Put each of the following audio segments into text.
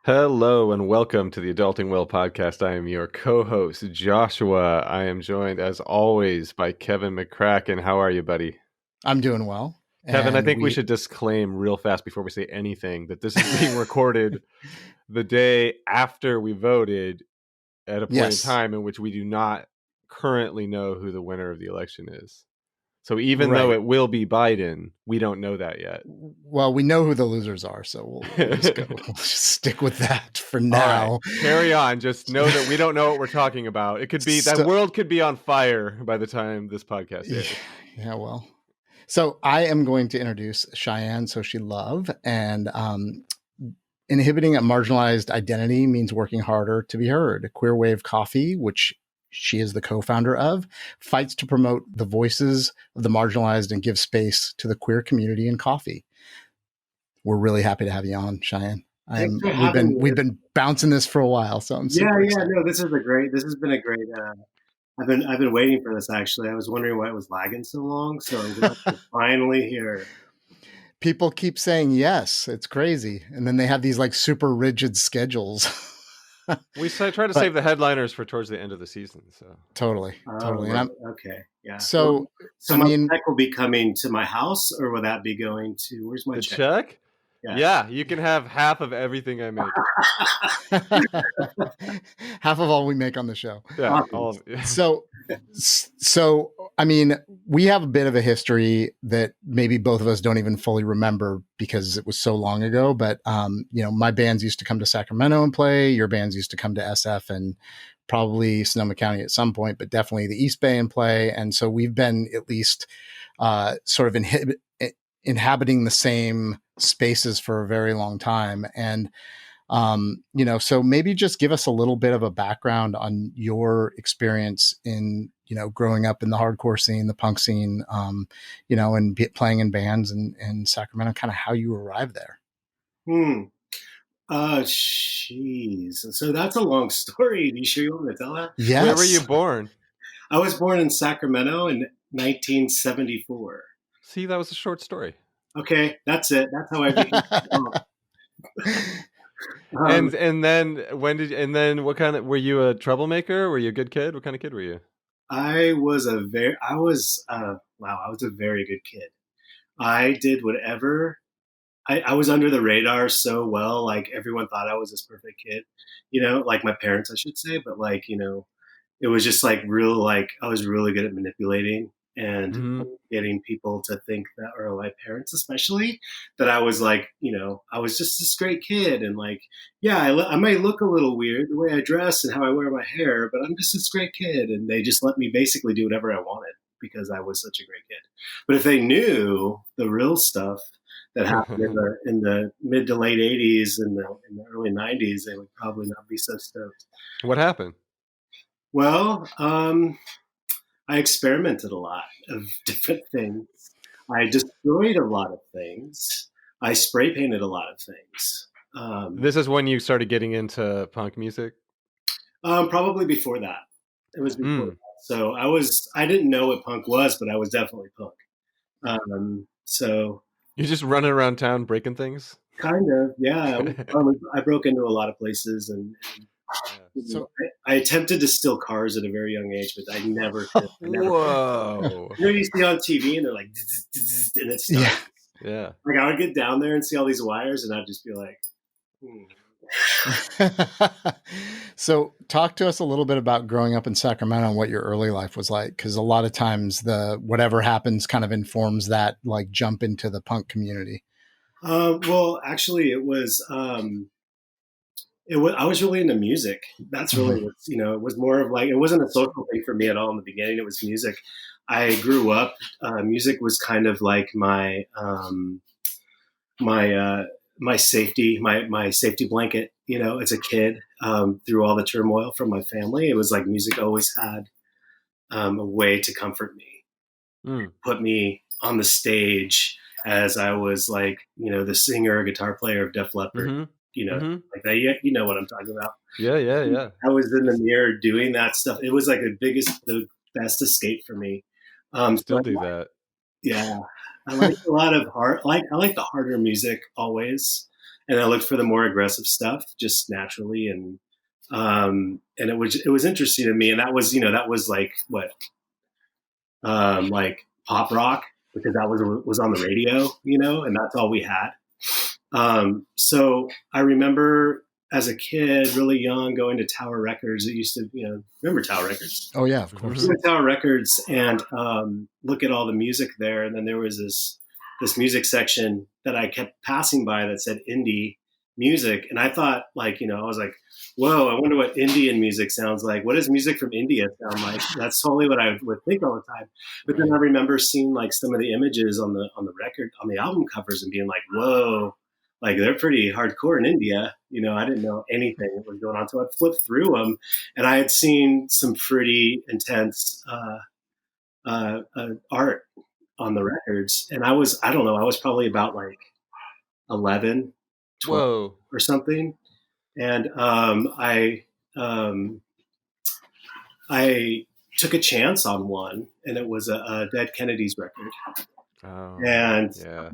Hello and welcome to the Adulting Well podcast. I am your co-host, Joshua. I am joined, as always, by Kevin McCracken. How are you, buddy? I'm doing well. Kevin, I think we should disclaim real fast before we say anything that this is being recorded the day after we voted at a point in time in which we do not currently know who the winner of the election is. So even though it will be Biden, we don't know that yet. Well, we know who the losers are, so we'll just stick with that for now. All right, carry on. Just know that we don't know what we're talking about. It could be that world could be on fire by the time this podcast airs. Yeah, well. So I am going to introduce Cheyenne Love, and inhibiting a marginalized identity means working harder to be heard. Queer Wave Coffee, which she is the co-founder of, fights to promote the voices of the marginalized and give space to the queer community in coffee. We're really happy to have you on, Cheyenne. We've been bouncing this for a while, so I'm super excited. No, this has been a great. I've been waiting for this actually. I was wondering why it was lagging so long, so I'm glad to finally hear. People keep saying yes, it's crazy, and then they have these like super rigid schedules. We try to save the headliners for towards the end of the season. So totally. Right. Okay, yeah. So my check will be coming to my house, or will that be going to? Where's my check? Yeah, you can have half of everything I make. Half of all we make on the show. Yeah. So I mean, we have a bit of a history that maybe both of us don't even fully remember because it was so long ago. But my bands used to come to Sacramento and play. Your bands used to come to SF and probably Sonoma County at some point, but definitely the East Bay and play. And so we've been at least sort of inhabiting the same spaces for a very long time. And, so maybe just give us a little bit of a background on your experience in, growing up in the hardcore scene, the punk scene, and playing in bands in Sacramento, kind of how you arrived there. Jeez. So that's a long story. Are you sure you want to tell that? Yes. Where were you born? I was born in Sacramento in 1974. See, that was a short story. Okay, that's it. That's how I became. And then what kind of, were you a troublemaker? Were you a good kid? What kind of kid were you? I was a very good kid. I did whatever. I was under the radar so well, like everyone thought I was this perfect kid, like my parents, I should say, but like, it was just like I was really good at manipulating and getting people to think that, or my parents especially, that I was like, I was just this great kid. And like, I might look a little weird the way I dress and how I wear my hair, but I'm just this great kid. And they just let me basically do whatever I wanted because I was such a great kid. But if they knew the real stuff that happened in the mid to late 80s and in the early 90s, they would probably not be so stoked. What happened? Well, I experimented a lot of different things. I destroyed a lot of things. I spray painted a lot of things. This is when you started getting into punk music? Probably before that. It was before that. So I didn't know what punk was, but I was definitely punk. So you're just running around town breaking things? Kind of, yeah. I broke into a lot of places and so I attempted to steal cars at a very young age, but I never could. Whoa. You see on TV and they're like, and it starts. Yeah. Like I would get down there and see all these wires and I'd just be like, So talk to us a little bit about growing up in Sacramento and what your early life was like. Cause a lot of times whatever happens kind of informs that like jump into the punk community. Well, actually it was, I was really into music. That's really what, it was more of like, it wasn't a social thing for me at all in the beginning. It was music. I grew up, music was kind of like my safety blanket, as a kid, through all the turmoil from my family. It was like music always had a way to comfort me, put me on the stage as I was like, the singer or guitar player of Def Leppard. Like that. You know what I'm talking about. Yeah. I was in the mirror doing that stuff. It was like the best escape for me. Still do that. Yeah. I like a lot of I like the harder music always. and I looked for the more aggressive stuff just naturally. And it was interesting to me. And that was like what, like pop rock, because that was on the radio, and that's all we had. So I remember as a kid, really young, going to Tower Records. It used to, remember Tower Records? Oh yeah, of course. Tower Records, and look at all the music there. And then there was this music section that I kept passing by that said indie music. And I thought, like, I was like, whoa, I wonder what Indian music sounds like. What does music from India sound like? That's totally what I would think all the time. But then I remember seeing like some of the images on the record, on the album covers, and being like, whoa, like they're pretty hardcore in India. I didn't know anything that was going on. So I'd flip through them, and I had seen some pretty intense art on the records. And I was probably about like 11, 12 or something. And I took a chance on one, and it was a Dead Kennedys record. Oh, and yeah.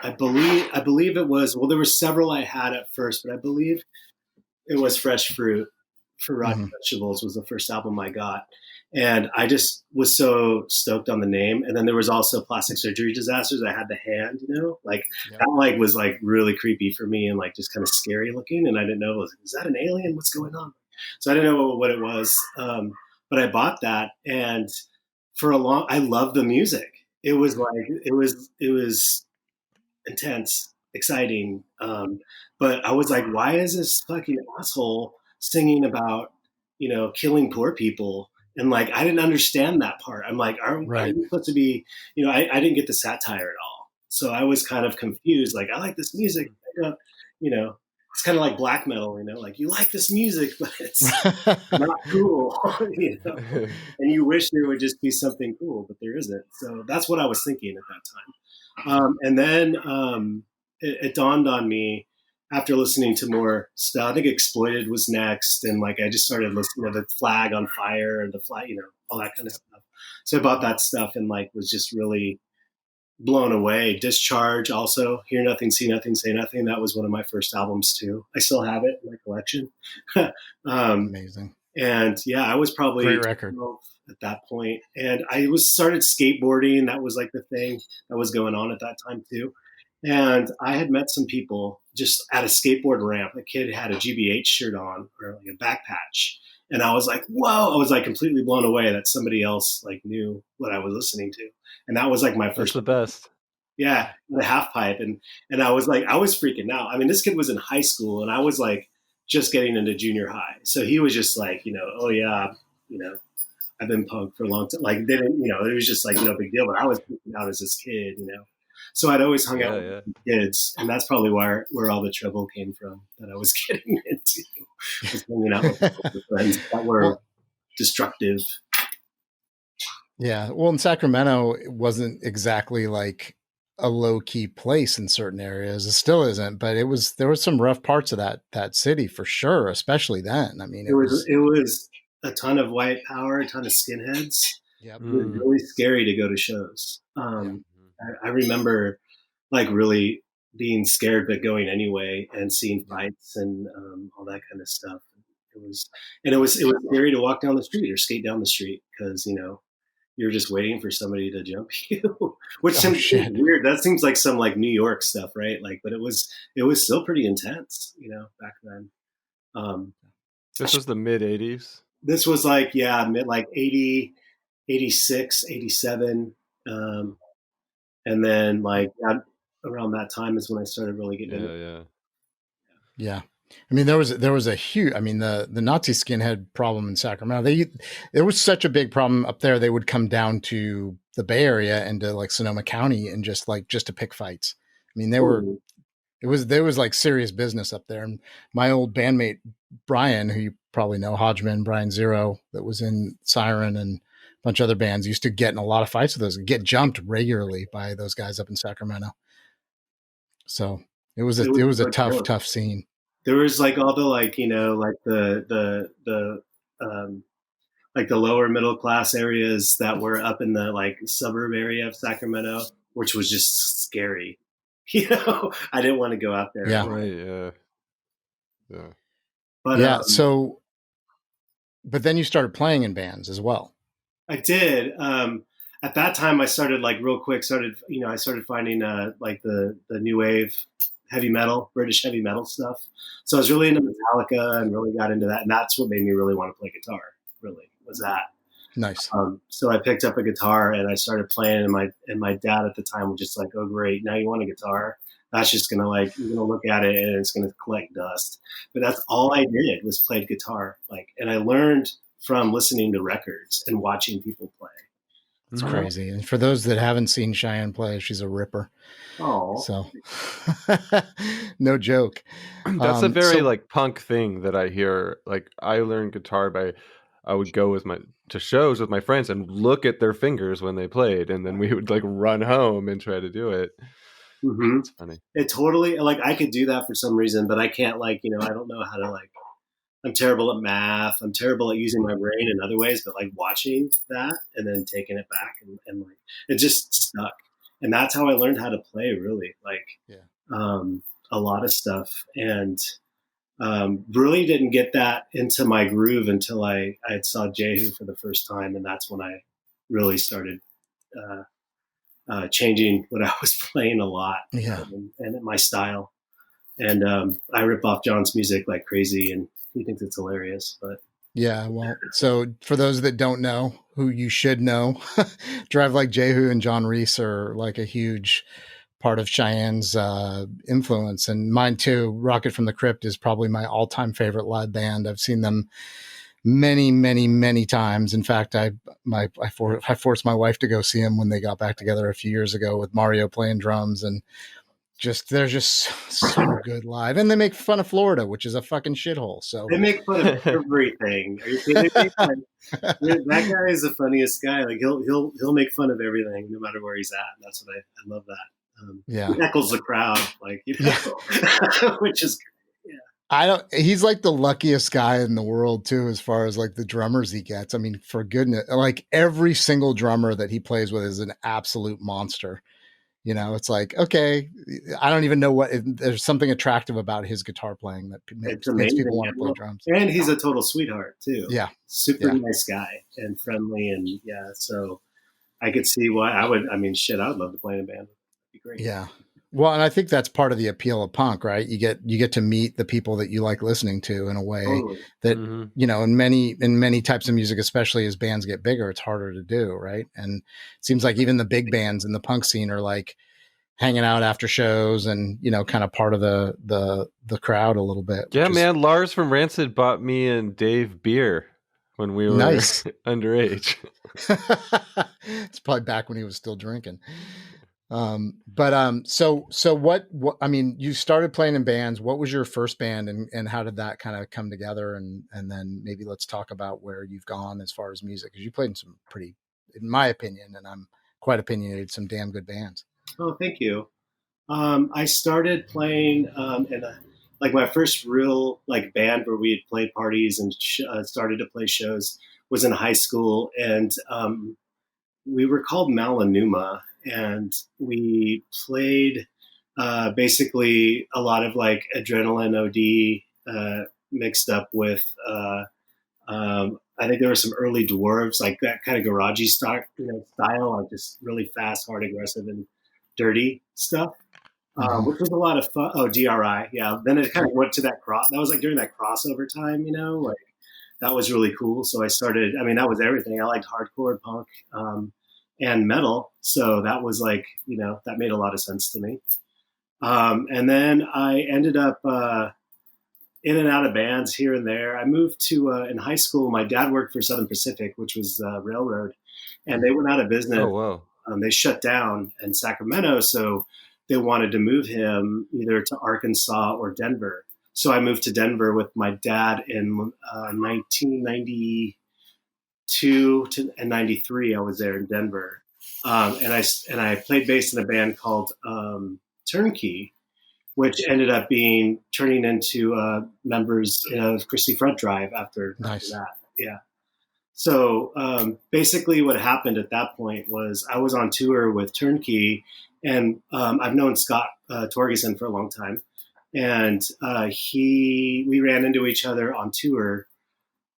I believe it was, well, there were several I had at first, but I believe it was Fresh Fruit for Rotten Vegetables was the first album I got. And I just was so stoked on the name. And then there was also Plastic Surgery Disasters. I had the hand, that like was like really creepy for me, and like just kind of scary looking. And I didn't know, is that an alien? What's going on? So I didn't know what it was. But I bought that, and I loved the music. It was like, it was intense, exciting. But I was like, why is this fucking asshole singing about, killing poor people? And like, I didn't understand that part. I'm like, are you supposed to be, I didn't get the satire at all. So I was kind of confused. Like, I like this music, it's kind of like black metal, like you like this music, but it's not cool, and you wish there would just be something cool, but there isn't. So that's what I was thinking at that time. And then it dawned on me after listening to more stuff. I think Exploited was next, and like I just started listening to the Flag on Fire and the Flag, all that kind of stuff. So I bought that stuff and like was just really blown away. Discharge also, Hear Nothing, See Nothing, Say Nothing. That was one of my first albums too. I still have it in my collection. Amazing. And yeah, I was probably great record at that point, and I started skateboarding. That was like the thing that was going on at that time too. And I had met some people just at a skateboard ramp. A kid had a GBH shirt on, or like a back patch. And I was like, whoa, I was like completely blown away that somebody else like knew what I was listening to. And that was like my first. That's the best. Yeah, the half pipe. And I was like, I was freaking out. I mean, this kid was in high school, and I was like just getting into junior high. So he was just like, oh yeah, I've been punk for a long time. Like, they didn't, it was just like no big deal. But I was freaking out as this kid, So I'd always hung out with kids, and that's probably where all the trouble came from that I was getting into. Was hanging out with friends that were destructive. Yeah, well, in Sacramento, it wasn't exactly like a low key place in certain areas. It still isn't, but there was some rough parts of that city for sure, especially then. I mean, it was a ton of white power, a ton of skinheads. Yep. It was really scary to go to shows. I remember like really being scared, but going anyway and seeing fights and all that kind of stuff. It was scary to walk down the street or skate down the street because, you're just waiting for somebody to jump you, which seems weird. That seems like some like New York stuff, right? Like, but it was still pretty intense, back then. This was the mid 80s. This was like, mid like 80, 86, 87. And then like around that time is when I started really getting into it. Yeah. I mean, there was a huge, I mean, the Nazi skinhead problem in Sacramento, there was such a big problem up there. They would come down to the Bay Area and to like Sonoma County and just to pick fights. I mean, there was like serious business up there. And my old bandmate, Brian, who you probably know, Hodgman, Brian Zero, that was in Siren and a bunch of other bands, used to get in a lot of fights with those, get jumped regularly by those guys up in Sacramento. So it was a tough scene. There was like all the like, like the like the lower middle class areas that were up in the like suburb area of Sacramento, which was just scary. I didn't want to go out there. Yeah. Right. Yeah. Yeah. But Yeah. So, but then you started playing in bands as well. I did. At that time, I started like real quick. I started finding like the new wave heavy metal, British heavy metal stuff. So I was really into Metallica and really got into that, and that's what made me really want to play guitar. Really was that. Nice. So I picked up a guitar and I started playing, and my dad at the time was just like, "Oh, great! Now you want a guitar? That's just gonna you're gonna look at it and it's gonna collect dust." But that's all I did was played guitar, and I learned from listening to records and watching people play. It's crazy. And for those that haven't seen Cheyenne play, she's a ripper. Oh, so no joke. That's a very like punk thing that I hear. Like I learned guitar I would go to shows with my friends and look at their fingers when they played, and then we would like run home and try to do it. Mm-hmm. It's funny. It totally I could do that for some reason, but I can't I don't know how to I'm terrible at math. I'm terrible at using my brain in other ways, but watching that and then taking it back and it just stuck. And that's how I learned how to play, really, a lot of stuff. And really didn't get that into my groove until I saw Jehu for the first time. And that's when I really started changing what I was playing a lot and my style. And I rip off John's music like crazy, and he thinks it's hilarious. But yeah, well, so for those that don't know, who you should know, Drive Like Jehu and John Reese are like a huge part of Cheyenne's influence, and mine too. Rocket from the Crypt is probably my all-time favorite live band. I've seen them many, many, many times. In fact, I forced my wife to go see them when they got back together a few years ago with Mario playing drums, and they're just so good live. And they make fun of Florida, which is a fucking shithole. So they make fun of everything. Are you kidding me? That guy is the funniest guy. He'll make fun of everything, no matter where he's at. And that's what I love that. He heckles the crowd, which is great. He's like the luckiest guy in the world too, as far as like the drummers he gets. I mean, for goodness, like every single drummer that he plays with is an absolute monster. It's like, okay, I don't even know there's something attractive about his guitar playing that makes people want to play drums. And he's a total sweetheart too. Yeah. Super nice guy and friendly. And so I could see why I would love to play in a band. That'd be great. Yeah. Well, and I think that's part of the appeal of punk, right? You get to meet the people that you like listening to in a way that, in many types of music, especially as bands get bigger, it's harder to do. Right. And it seems like even the big bands in the punk scene are like hanging out after shows and, kind of part of the crowd a little bit. Yeah, man. Lars from Rancid bought me and Dave beer when we were underage. It's probably back when he was still drinking. So what, I mean, you started playing in bands. What was your first band and how did that kind of come together? And then maybe let's talk about where you've gone as far as music, because you played in some pretty, in my opinion, and I'm quite opinionated, some damn good bands. Oh, thank you. I started playing in my first real band where we had played parties and started to play shows was in high school, and we were called Malanuma, and we played basically a lot of Adrenaline OD mixed up with I think there were some early Dwarves, like that kind of garagey style, like just really fast, hard, aggressive, and dirty stuff, which was a lot of fun. Oh, DRI, yeah. Then it kind of went to that that was during that crossover time, that was really cool. So I started. I mean, that was everything. I liked hardcore, punk, and metal. So that was that made a lot of sense to me. And then I ended up in and out of bands here and there. I moved to in high school. My dad worked for Southern Pacific, which was railroad, and they went out of business. Oh, wow. They shut down in Sacramento, so they wanted to move him either to Arkansas or Denver. So I moved to Denver with my dad in 1992 and 93. I was there in Denver, and I played bass in a band called Turnkey, which ended up turning into members of Chrissy Front Drive after that. Yeah. So basically what happened at that point was I was on tour with Turnkey, and I've known Scott Torgerson for a long time, and we ran into each other on tour.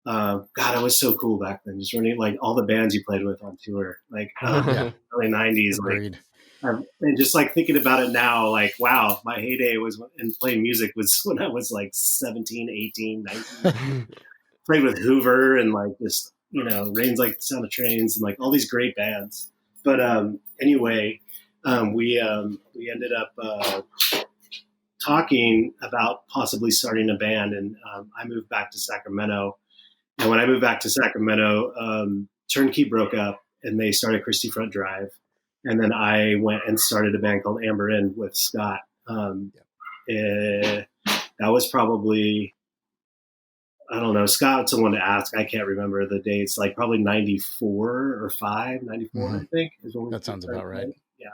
God, it was so cool back then. Just running like all the bands you played with on tour, like early '90s, Agreed. and just like thinking about it now, like wow, my heyday was in playing music was when I was like 17, 18, 19. Played with Hoover and like just Rain's Like the Sound of Trains and like all these great bands. But anyway, we ended up talking about possibly starting a band, and I moved back to Sacramento. And when I moved back to Sacramento, Turnkey broke up and they started Christie Front Drive. And then I went and started a band called Amber Inn with Scott. That was probably, I don't know, Scott's the one to ask. I can't remember the dates, like probably 94 or 94, I think. Is when that sounds about right. Yeah.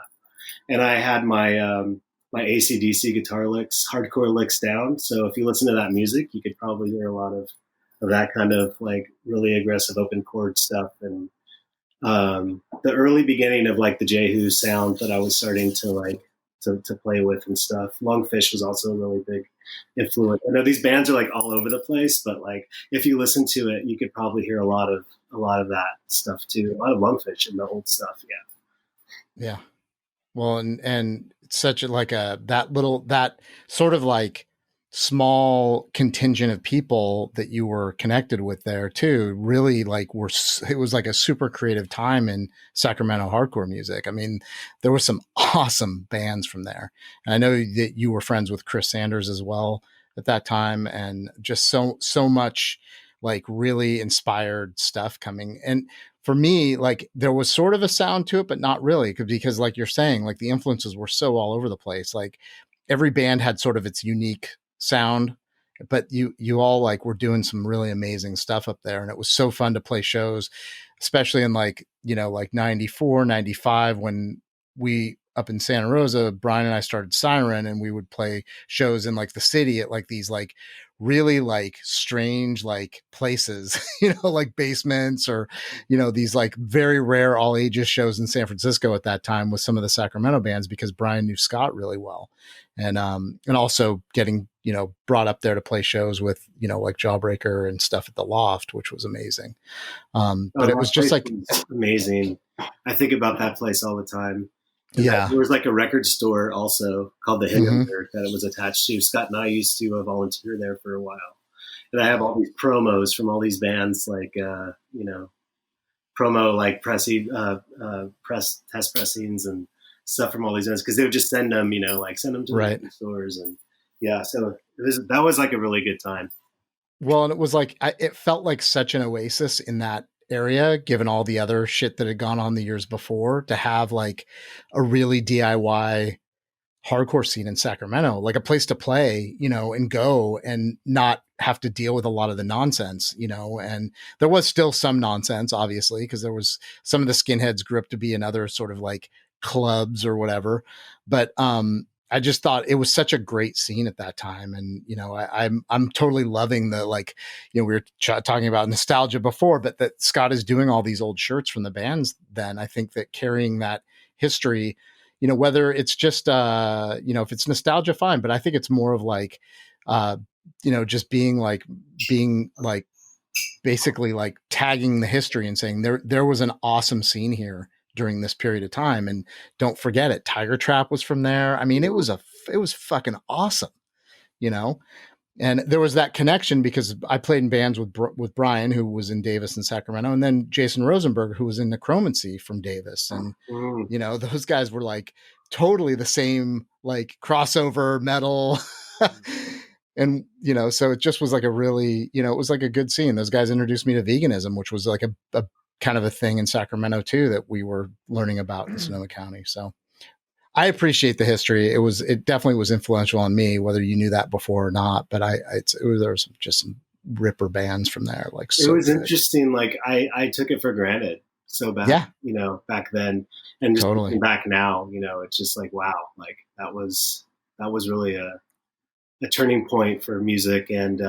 And I had my my AC/DC guitar licks, hardcore licks down. So if you listen to that music, you could probably hear a lot of that kind of like really aggressive open chord stuff. And the early beginning of like the Jehu sound that I was starting to like to play with and stuff. Longfish was also a really big influence. I know these bands are like all over the place, but like if you listen to it, you could probably hear a lot of that stuff too. A lot of Longfish and the old stuff. Yeah. Yeah. Well, and it's such a, like that sort of like small contingent of people that you were connected with there too, really like it was like a super creative time in Sacramento hardcore music. I mean, there were some awesome bands from there. And I know that you were friends with Chris Sanders as well at that time, and just so much like really inspired stuff coming. And for me, like there was sort of a sound to it, but not really, because like you're saying, like the influences were so all over the place. Like every band had sort of its unique sound, but you all like were doing some really amazing stuff up there. And it was so fun to play shows, especially in like, like 94, 95, when we up in Santa Rosa, Brian and I started Siren, and we would play shows in like the city at like these like really like strange like places, like basements, or these like very rare all ages shows in San Francisco at that time with some of the Sacramento bands, because Brian knew Scott really well, and also getting brought up there to play shows with like Jawbreaker and stuff at the Loft, which was amazing. But it was just like amazing. I think about that place all the time. Yeah. There was like a record store also called the Hindenburg that it was attached to. Scott and I used to volunteer there for a while. And I have all these promos from all these bands, like, promo, like press test pressings and stuff from all these bands. Cause they would just send them, send them to the stores. And yeah, so that was like a really good time. Well, and it was like, it felt like such an oasis in that area, given all the other shit that had gone on the years before, to have like a really DIY hardcore scene in Sacramento, like a place to play, and go and not have to deal with a lot of the nonsense, and there was still some nonsense, obviously, because there was some of the Skinheads grew up to be in other sort of like clubs or whatever. But, I just thought it was such a great scene at that time. And, I'm totally loving the, like, we were talking about nostalgia before, but that Scott is doing all these old shirts from the bands then. I think that carrying that history, whether it's just, if it's nostalgia, fine, but I think it's more of like, just being like basically like tagging the history and saying there was an awesome scene here during this period of time. And don't forget it. Tiger Trap was from there. I mean, it was fucking awesome, and there was that connection because I played in bands with Brian, who was in Davis and Sacramento, and then Jason Rosenberg, who was in Necromancy from Davis. And, those guys were like totally the same, like crossover metal. And, so it just was like a really, it was like a good scene. Those guys introduced me to veganism, which was like a kind of a thing in Sacramento too, that we were learning about in Sonoma County. So I appreciate the history. It definitely was influential on me, whether you knew that before or not, but there was just some ripper bands from there. Like, it was interesting. Like I took it for granted so bad, back then, and just looking back now, it's just like, wow, like that was really a turning point for music, and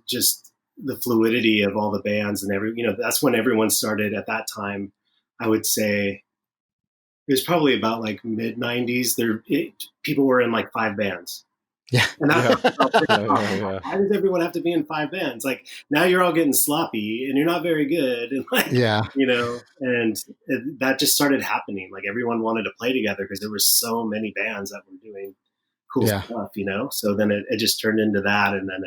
just the fluidity of all the bands and that's when everyone started at that time. I would say it was probably about like mid '90s. People were in like 5 bands. Yeah. And that's Yeah. why does everyone have to be in 5 bands? Like now you're all getting sloppy and you're not very good. And like, Yeah. and that just started happening. Like everyone wanted to play together because there were so many bands that were doing cool stuff, So then it just turned into that. And then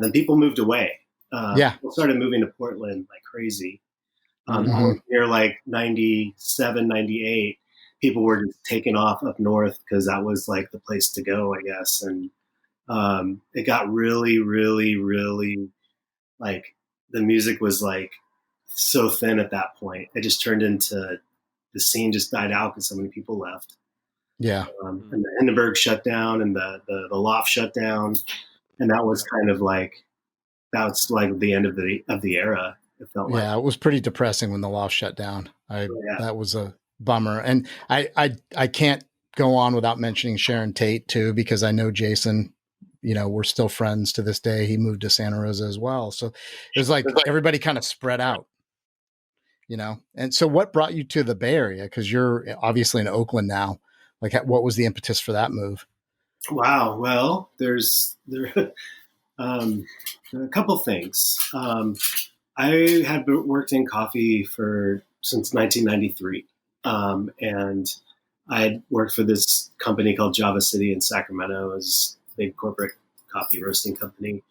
then people moved away. People started moving to Portland like crazy. Near like 97, 98, people were just taking off up north because that was like the place to go, I guess. And it got really, really, really like the music was like so thin at that point. It just turned into the scene just died out because so many people left. Yeah. And the Hindenburg shut down and the Loft shut down. And that was kind of like, that's like the end of the era. It felt like. Yeah, it was pretty depressing when the Loft shut down. That was a bummer. And I can't go on without mentioning Sharon Tate too, because I know Jason, we're still friends to this day. He moved to Santa Rosa as well. So it was like everybody kind of spread out, And so what brought you to the Bay Area? Because you're obviously in Oakland now. Like, what was the impetus for that move? Wow. Well, there a couple things. I had worked in coffee since 1993, and I had worked for this company called Java City in Sacramento. It was a big corporate coffee roasting company,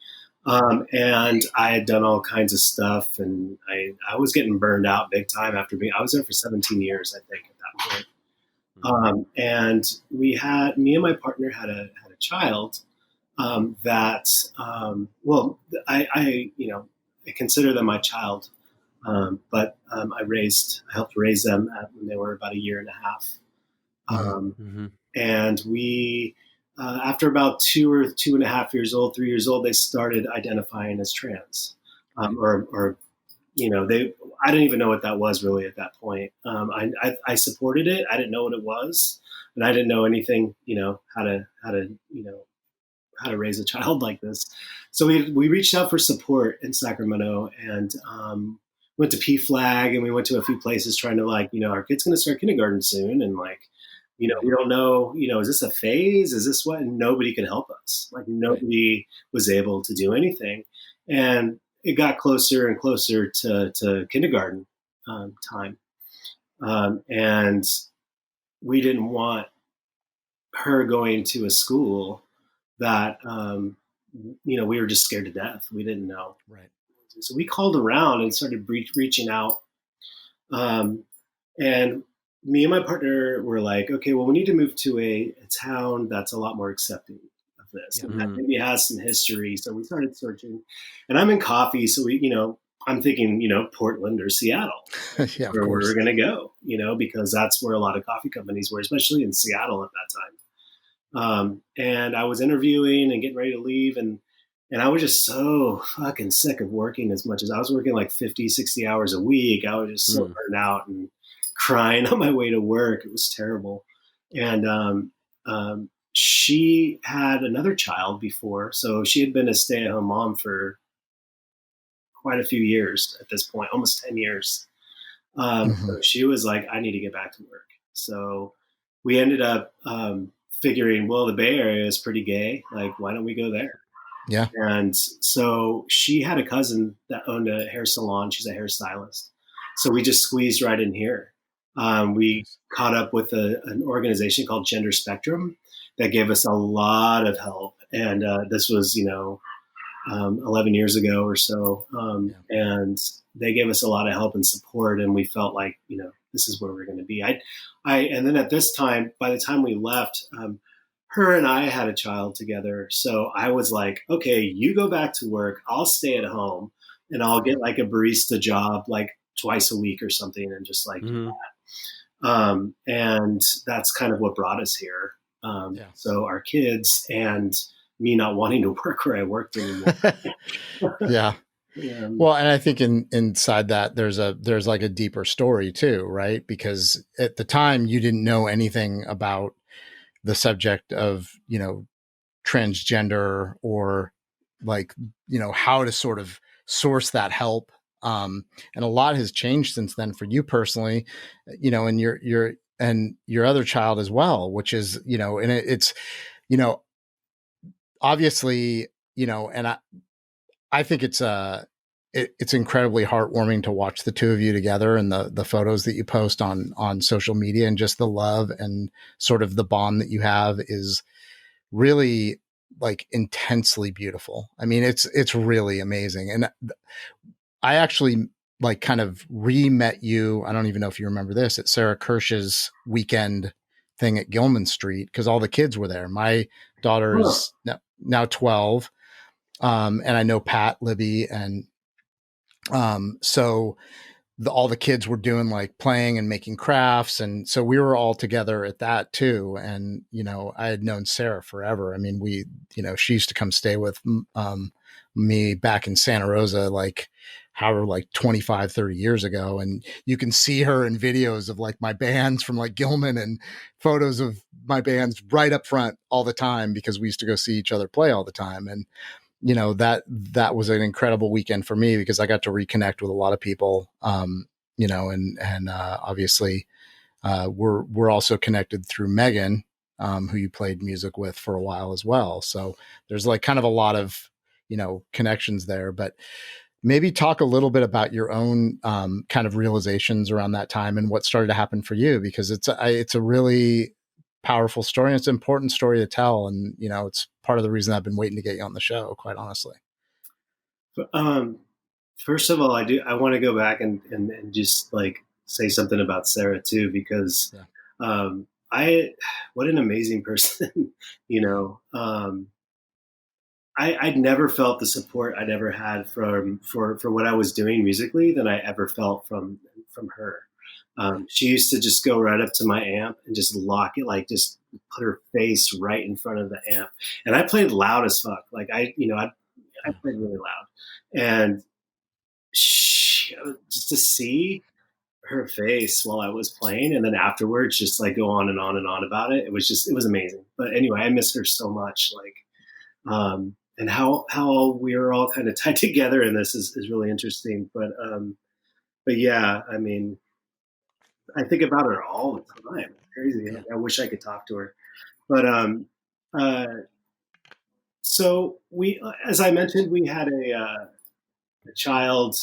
and I had done all kinds of stuff, and I was getting burned out big time after I was there for 17 years, I think, at that point. And me and my partner had a child. I consider them my child, but I helped raise them when they were about a year and a half. And we, after about 2 or 2.5 years old, 3 years old, they started identifying as trans, I didn't even know what that was really at that point. I supported it. I didn't know what it was, and I didn't know anything, how to raise a child like this. So we reached out for support in Sacramento and went to PFLAG, and we went to a few places trying to our kid's going to start kindergarten soon. And we don't know, is this a phase? Is this what? And nobody could help us. Nobody was able to do anything. And it got closer and closer to kindergarten time. And we didn't want her going to a school that, we were just scared to death. We didn't know. Right. So we called around and started reaching out. And me and my partner were like, okay, well, we need to move to a town that's a lot more accepting of this. And that maybe has some history. So we started searching, and I'm in coffee. So I'm thinking, Portland or Seattle, where we're going to go, because that's where a lot of coffee companies were, especially in Seattle at that time. And I was interviewing and getting ready to leave. And I was just so fucking sick of working as much as I was working like 50, 60 hours a week. I was just so burned out and crying on my way to work. It was terrible. And she had another child before. So she had been a stay-at-home mom for quite a few years at this point, almost 10 years. So she was like, I need to get back to work. So we ended up figuring, well, the Bay Area is pretty gay. Like, why don't we go there? Yeah. And so she had a cousin that owned a hair salon. She's a hairstylist. So we just squeezed right in here. We caught up with an organization called Gender Spectrum that gave us a lot of help. And this was, 11 years ago or so. And they gave us a lot of help and support. And we felt like, this is where we're going to be. And then at this time, by the time we left, her and I had a child together. So I was like, okay, you go back to work. I'll stay at home and I'll get like a barista job like twice a week or something and just like do that. And that's kind of what brought us here. So our kids and me not wanting to work where I worked anymore. Yeah. Well, and I think inside that there's like a deeper story too, right? Because at the time you didn't know anything about the subject of, transgender or like, how to sort of source that help. And a lot has changed since then for you personally, and your other child as well, which is, and it's, obviously, and I think it's incredibly heartwarming to watch the two of you together, and the photos that you post on social media, and just the love and sort of the bond that you have is really like intensely beautiful. I mean, it's really amazing. And I actually like kind of re-met you. I don't even know if you remember this, at Sarah Kirsch's weekend thing at Gilman Street, because all the kids were there. My daughter is now 12. And I know Pat, Libby, and so all the kids were doing like playing and making crafts. And so we were all together at that too. And, I had known Sarah forever. I mean, she used to come stay with me back in Santa Rosa, like 25, 30 years ago. And you can see her in videos of like my bands from like Gilman, and photos of my bands right up front all the time, because we used to go see each other play all the time. And, that was an incredible weekend for me, because I got to reconnect with a lot of people, and obviously, we're also connected through Megan, who you played music with for a while as well. So there's like kind of a lot of, connections there. But maybe talk a little bit about your own kind of realizations around that time, and what started to happen for you, because it's a really powerful story, and it's an important story to tell. And, it's part of the reason I've been waiting to get you on the show, quite honestly. First of all, I want to go back and just like say something about Sarah too, because, what an amazing person, I'd never felt the support I'd ever had for what I was doing musically than I ever felt from her. She used to just go right up to my amp and just lock it, like just put her face right in front of the amp. And I played loud as fuck. Like I played really loud, and just to see her face while I was playing, and then afterwards just like go on and on and on about it. It was amazing. But anyway, I miss her so much. Like, and how we are all kind of tied together in this is really interesting. But yeah, I mean, I think about her all the time. It's crazy. Yeah. I wish I could talk to her. But so as I mentioned, we had a child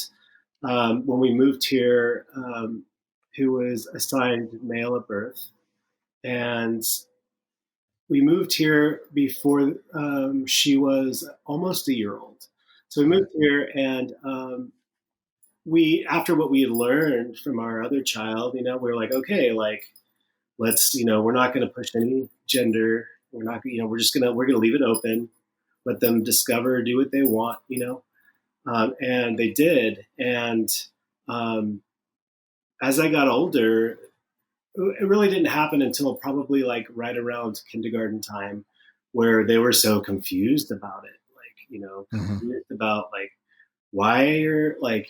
when we moved here, who was assigned male at birth, and we moved here before she was almost a year old. So we moved here, and after what we had learned from our other child, we were like, okay, like, let's, we're not going to push any gender. We're not, we're going to leave it open, let them discover, do what they want, and they did. And as I got older, it really didn't happen until probably like right around kindergarten time, where they were so confused about it. Like, confused about like, why are like,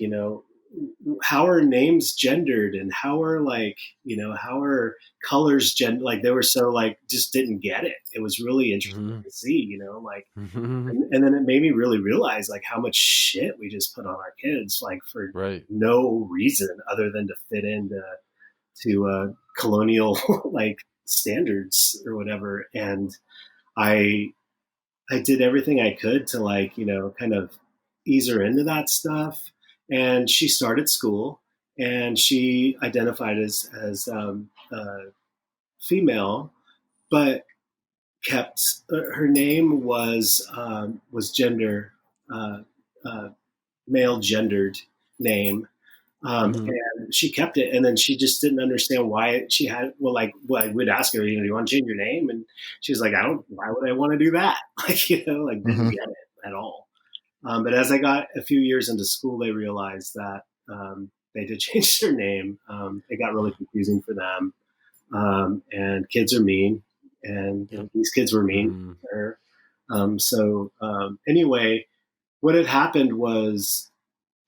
how are names gendered, and how are like, how are colors gendered? Like they were so like, just didn't get it. It was really interesting to see, like, and then it made me really realize like how much shit we just put on our kids, like for no reason other than to fit into colonial like standards or whatever. And I did everything I could to like, kind of ease her into that stuff. And she started school, and she identified as female, but kept her name was gender male gendered name. And she kept it, and then she just didn't understand why she had. Well, we'd ask her, do you want to change your name? And she was like, why would I want to do that? Like, like didn't get it at all. But as I got a few years into school, they realized that they did change their name. It got really confusing for them. And kids are mean, and these kids were mean to her. So anyway, what had happened was,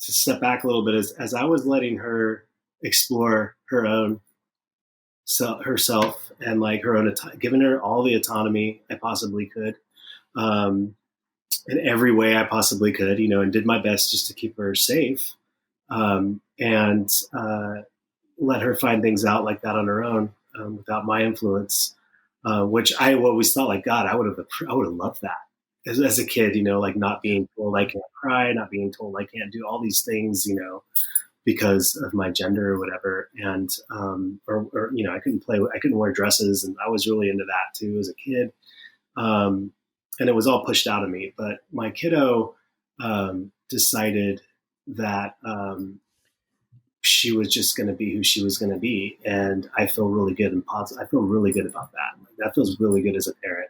to step back a little bit, as I was letting her explore her own herself, and like her own, giving her all the autonomy I possibly could, in every way I possibly could, and did my best just to keep her safe. and let her find things out like that on her own, without my influence. Which I always thought, like, God, I would have loved that as a kid, like not being told I can't cry, not being told I can't do all these things, because of my gender or whatever. And, or I couldn't wear dresses, and I was really into that too as a kid. And it was all pushed out of me, but my kiddo, decided that, she was just going to be who she was going to be. And I feel really good and positive. I feel really good about that. That feels really good as a parent.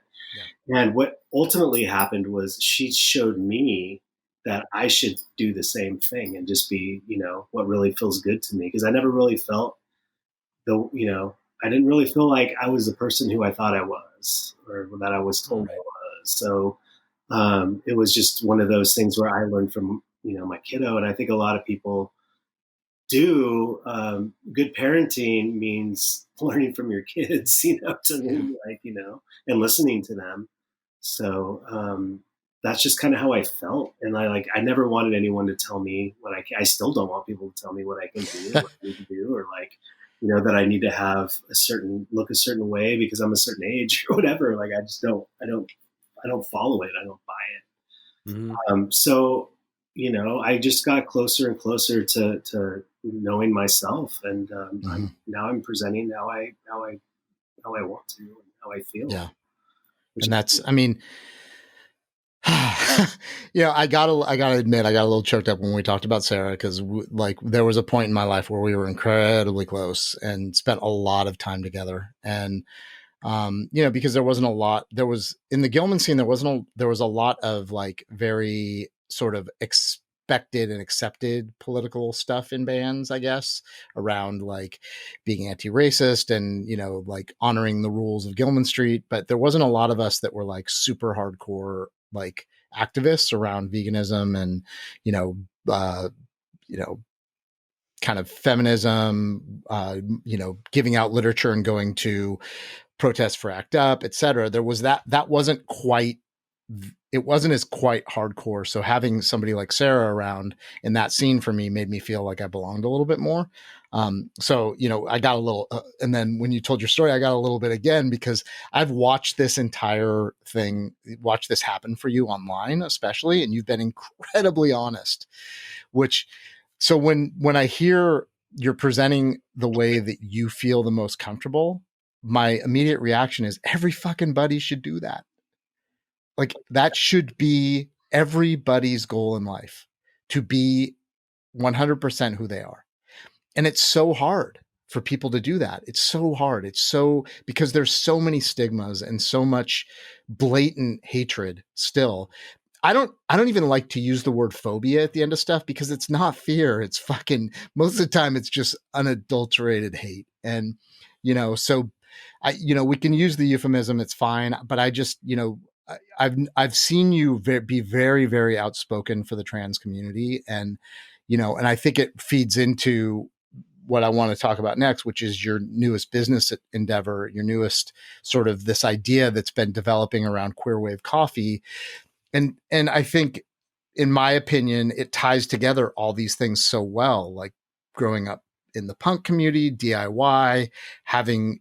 Yeah. And what ultimately happened was she showed me that I should do the same thing and just be, what really feels good to me. Cause I never really felt I didn't really feel like I was the person who I thought I was, or that I was told I was. So, it was just one of those things where I learned from, my kiddo. And I think a lot of people do. Good parenting means learning from your kids, to me, and listening to them. So, that's just kind of how I felt. And I never wanted anyone to tell me what I still don't want people to tell me what I can do, what I need to do, or that I need to have look a certain way because I'm a certain age or whatever. I just don't follow it. I don't buy it. Mm-hmm. So, I just got closer and closer to knowing myself, and I'm presenting how I want to, and how I feel. Yeah, and that's, I mean, I gotta admit, I got a little choked up when we talked about Sarah, because there was a point in my life where we were incredibly close and spent a lot of time together, and because there wasn't a lot. There was, in the Gilman scene, there was a lot of very sort of expected and accepted political stuff in bands, I guess, around being anti-racist and honoring the rules of Gilman Street. But there wasn't a lot of us that were super hardcore activists around veganism and kind of feminism, giving out literature and going to protests for ACT UP, etc. There was that wasn't quite, it wasn't as quite hardcore. So having somebody like Sarah around in that scene for me made me feel like I belonged a little bit more. So, I got a little, and then when you told your story, I got a little bit again, because I've watched this entire thing, watch this happen for you online, especially, and you've been incredibly honest, so when I hear you're presenting the way that you feel the most comfortable, my immediate reaction is every fucking buddy should do that. That should be everybody's goal in life, to be 100% who they are. And it's so hard for people to do that. It's so hard. Because there's so many stigmas and so much blatant hatred still. I don't even like to use the word phobia at the end of stuff, because it's not fear. It's fucking, most of the time it's just unadulterated hate. And, so we can use the euphemism. It's fine. But I just, I've seen you be very, very outspoken for the trans community. And, and I think it feeds into what I want to talk about next, which is your newest business endeavor, your newest sort of this idea that's been developing around Queer Wave Coffee. And I think, in my opinion, it ties together all these things so well, like growing up in the punk community, DIY, having,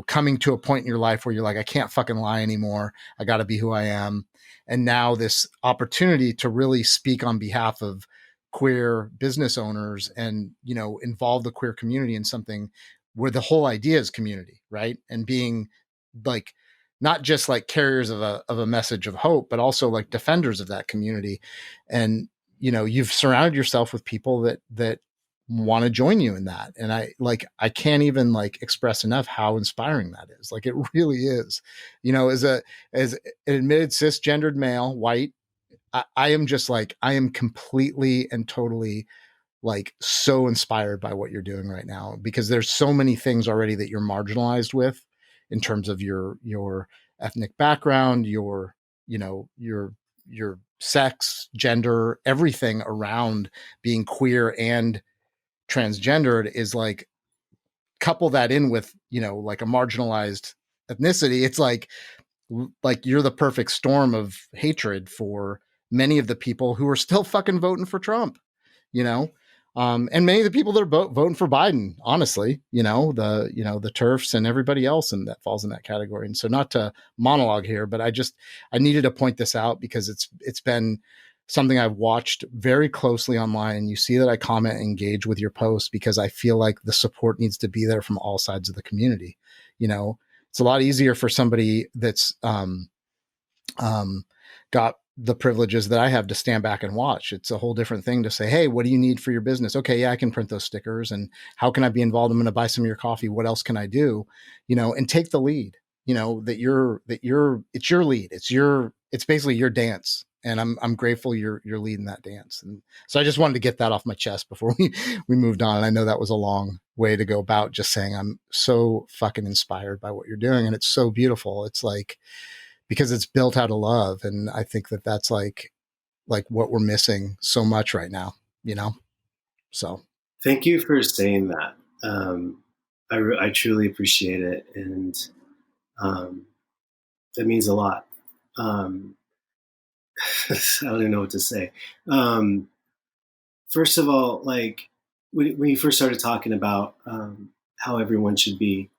coming to a point in your life where you're like, I can't fucking lie anymore. I got to be who I am. And now this opportunity to really speak on behalf of queer business owners and, involve the queer community in something where the whole idea is community, right? And being not just carriers of a message of hope, but also defenders of that community. And, you've surrounded yourself with people that want to join you in that. And I can't even express enough how inspiring that is. It really is, as an admitted cisgendered male, white, I am just I am completely and totally so inspired by what you're doing right now, because there's so many things already that you're marginalized with in terms of your ethnic background, your sex, gender, everything around being queer and transgendered is couple that in with, a marginalized ethnicity. It's like you're the perfect storm of hatred for many of the people who are still fucking voting for Trump, And many of the people that are voting for Biden, honestly, the TERFs and everybody else that falls in that category. And so, not to monologue here, but I needed to point this out because it's been something I've watched very closely online. And you see that I comment and engage with your posts because I feel like the support needs to be there from all sides of the community. It's a lot easier for somebody that's got the privileges that I have to stand back and watch. It's a whole different thing to say, hey, what do you need for your business? Okay, yeah, I can print those stickers. And how can I be involved? I'm going to buy some of your coffee. What else can I do? And take the lead, it's your lead. It's basically your dance. And I'm grateful you're leading that dance. And so I just wanted to get that off my chest before we moved on. And I know that was a long way to go about just saying, I'm so fucking inspired by what you're doing. And it's so beautiful. It's like, because it's built out of love. And I think that that's like what we're missing so much right now, so. Thank you for saying that. I truly appreciate it. And it means a lot. I don't even know what to say. First of all, like when you first started talking about how everyone should be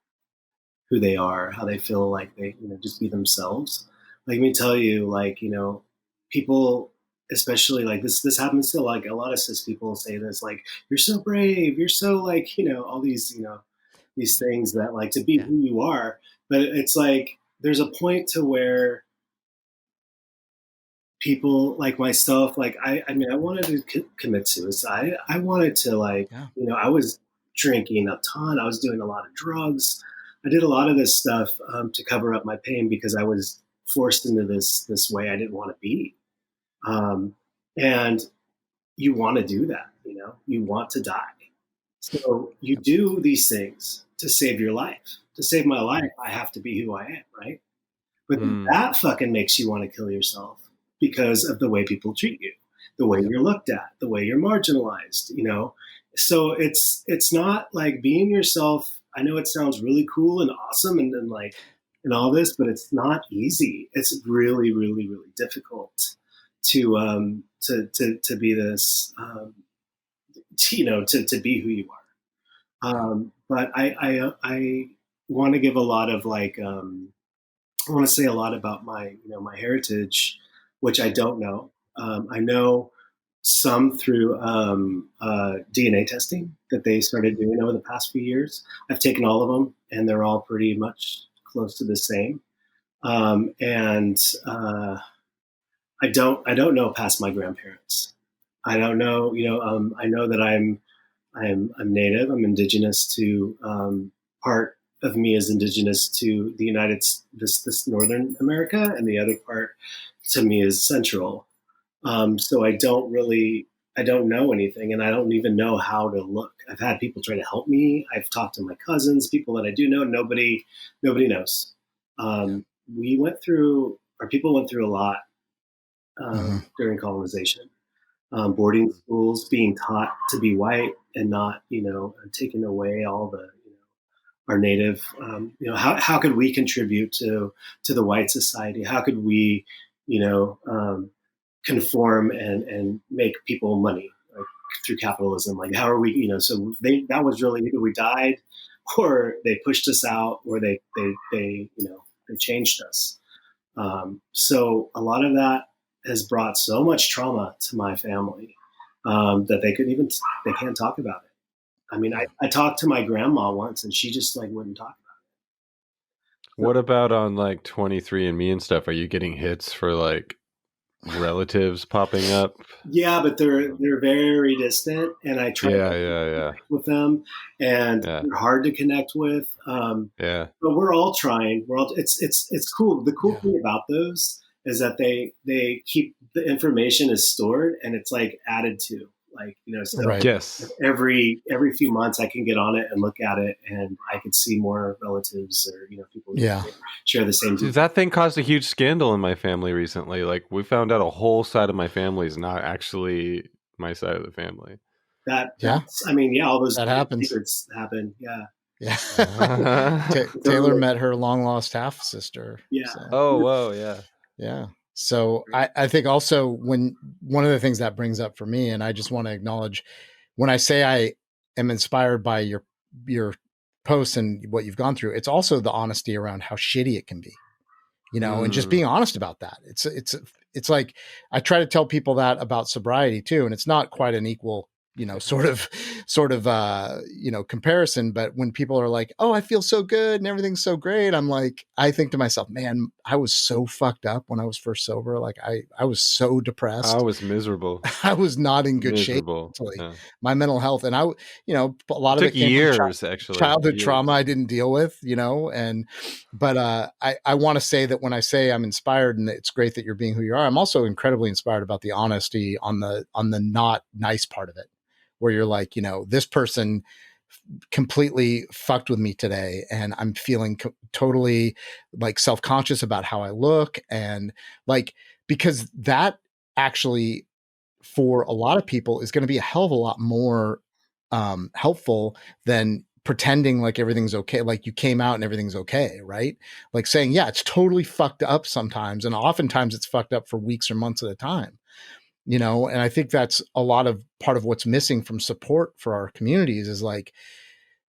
who they are, how they feel like they, just be themselves. Like, let me tell you, like, people, especially like this happens to like a lot of cis people say this, like, you're so brave, you're so like, all these, these things that like to be who you are. But it's like, there's a point to where people like myself, like, I wanted to commit suicide. I wanted to like, I was drinking a ton. I was doing a lot of drugs. I did a lot of this stuff to cover up my pain because I was forced into this way I didn't want to be. And you want to do that, you want to die. So you do these things to save your life. To save my life, I have to be who I am, right? But that fucking makes you want to kill yourself because of the way people treat you, the way you're looked at, the way you're marginalized, So it's not like being yourself. I know it sounds really cool and awesome and like and all this, but it's not easy. It's really, really, really difficult to be this, to be who you are. But I want to give a lot of like, I want to say a lot about my, my heritage, which I don't know. I know some through DNA testing that they started doing over the past few years. I've taken all of them, and they're all pretty much close to the same. And I don't know past my grandparents. I don't know. I know that I'm Native. I'm indigenous to part of me is indigenous to the this Northern America, and the other part to me is Central. So I don't know anything, and I don't even know how to look. I've had people try to help me. I've talked to my cousins, people that I do know. Nobody knows. People went through a lot during colonization. Boarding schools, being taught to be white and not, taking away all the, our native, how could we contribute to the white society? How could we, conform and make people money like, through capitalism? Like, how are we, so that was really either we died or they pushed us out or they changed us. So a lot of that has brought so much trauma to my family that they can't talk about it. I mean, I talked to my grandma once and she just like wouldn't talk about it. What about on like 23andMe and stuff? Are you getting hits for like relatives popping up? Yeah, but they're very distant, and I try to connect with them, and they're hard to connect with. But we're all trying. It's cool. The cool thing about those is that they keep the information is stored and it's like added to, like, so every few months I can get on it and look at it and I can see more relatives or, people who share the same. Dude, that thing caused a huge scandal in my family recently. Like, we found out a whole side of my family is not actually my side of the family. All those that happens. Secrets happen. Yeah. Taylor met her long lost half sister. Yeah. So. Oh, whoa. Yeah. Yeah. So I think also when one of the things that brings up for me, and I just want to acknowledge when I say I am inspired by your posts and what you've gone through, it's also the honesty around how shitty it can be, and just being honest about that. It's like I try to tell people that about sobriety too, and it's not quite an equal sort of comparison. But when people are like, oh, I feel so good and everything's so great, I'm like, I think to myself, man, I was so fucked up when I was first sober. Like I was so depressed. I was miserable. I was not in good shape mentally. Yeah. My mental health, and a lot of it came years, from actually childhood years. trauma I didn't deal with, but I want to say that when I say I'm inspired and it's great that you're being who you are, I'm also incredibly inspired about the honesty on the not nice part of it, where you're like, this person completely fucked with me today and I'm feeling totally like self-conscious about how I look, and like, because that actually for a lot of people is going to be a hell of a lot more helpful than pretending like everything's okay, like you came out and everything's okay, right? Like saying, yeah, it's totally fucked up sometimes, and oftentimes it's fucked up for weeks or months at a time, and I think that's a lot of part of what's missing from support for our communities is like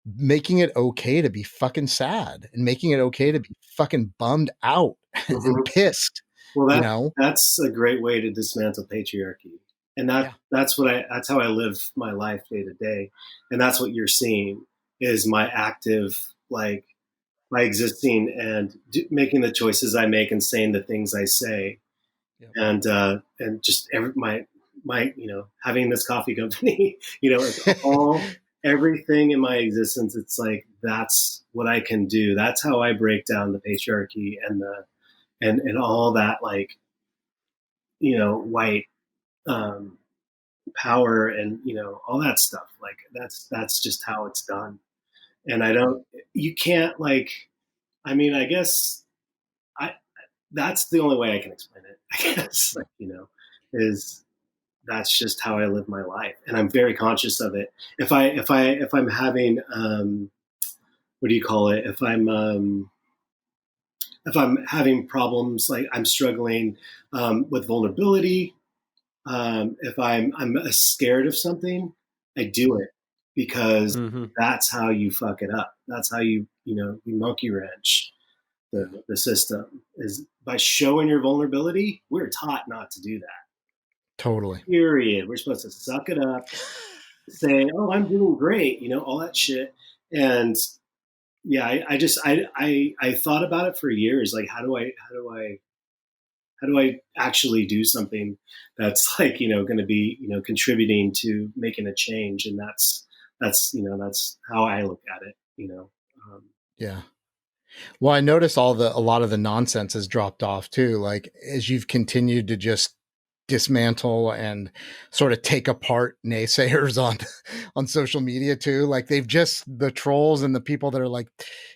making it okay to be fucking sad and making it okay to be fucking bummed out and pissed. Well, that's a great way to dismantle patriarchy. And that's how I live my life day to day. And that's what you're seeing is my active, like my existing and making the choices I make and saying the things I say. Yep. And just my, having this coffee company, it's all, everything in my existence. It's like, that's what I can do. That's how I break down the patriarchy and all that, like, white, power and all that stuff. Like that's just how it's done. And you can't like, I guess that's the only way I can explain it, I guess. Is that's just how I live my life, and I'm very conscious of it. If I'm having what do you call it? If I'm having problems, like I'm struggling with vulnerability. If I'm scared of something, I do it because that's how you fuck it up. That's how you monkey wrench the system, is by showing your vulnerability. We're taught not to do that. Totally. Period. We're supposed to suck it up, say, "Oh, I'm doing great," all that shit. And yeah, I thought about it for years. Like, how do I actually do something that's like, going to be, contributing to making a change? And that's how I look at it, Yeah. Well, I notice a lot of the nonsense has dropped off too. Like as you've continued to just dismantle and sort of take apart naysayers on social media too. Like the trolls and the people that are like,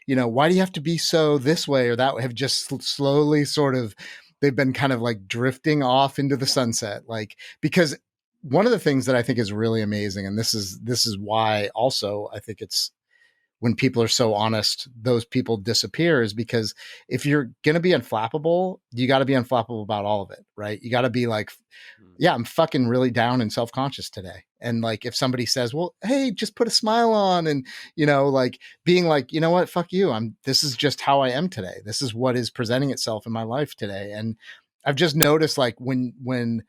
why do you have to be so this way or that way, have just slowly sort of, they've been kind of like drifting off into the sunset. Like, because one of the things that I think is really amazing, and this is why also I think it's, when people are so honest, those people disappear, is because if you're going to be unflappable, you got to be unflappable about all of it, right? You got to be like, yeah, I'm fucking really down and self-conscious today. And like, if somebody says, well, hey, just put a smile on, and, like being like, you know what, fuck you. This is just how I am today. This is what is presenting itself in my life today. And I've just noticed like when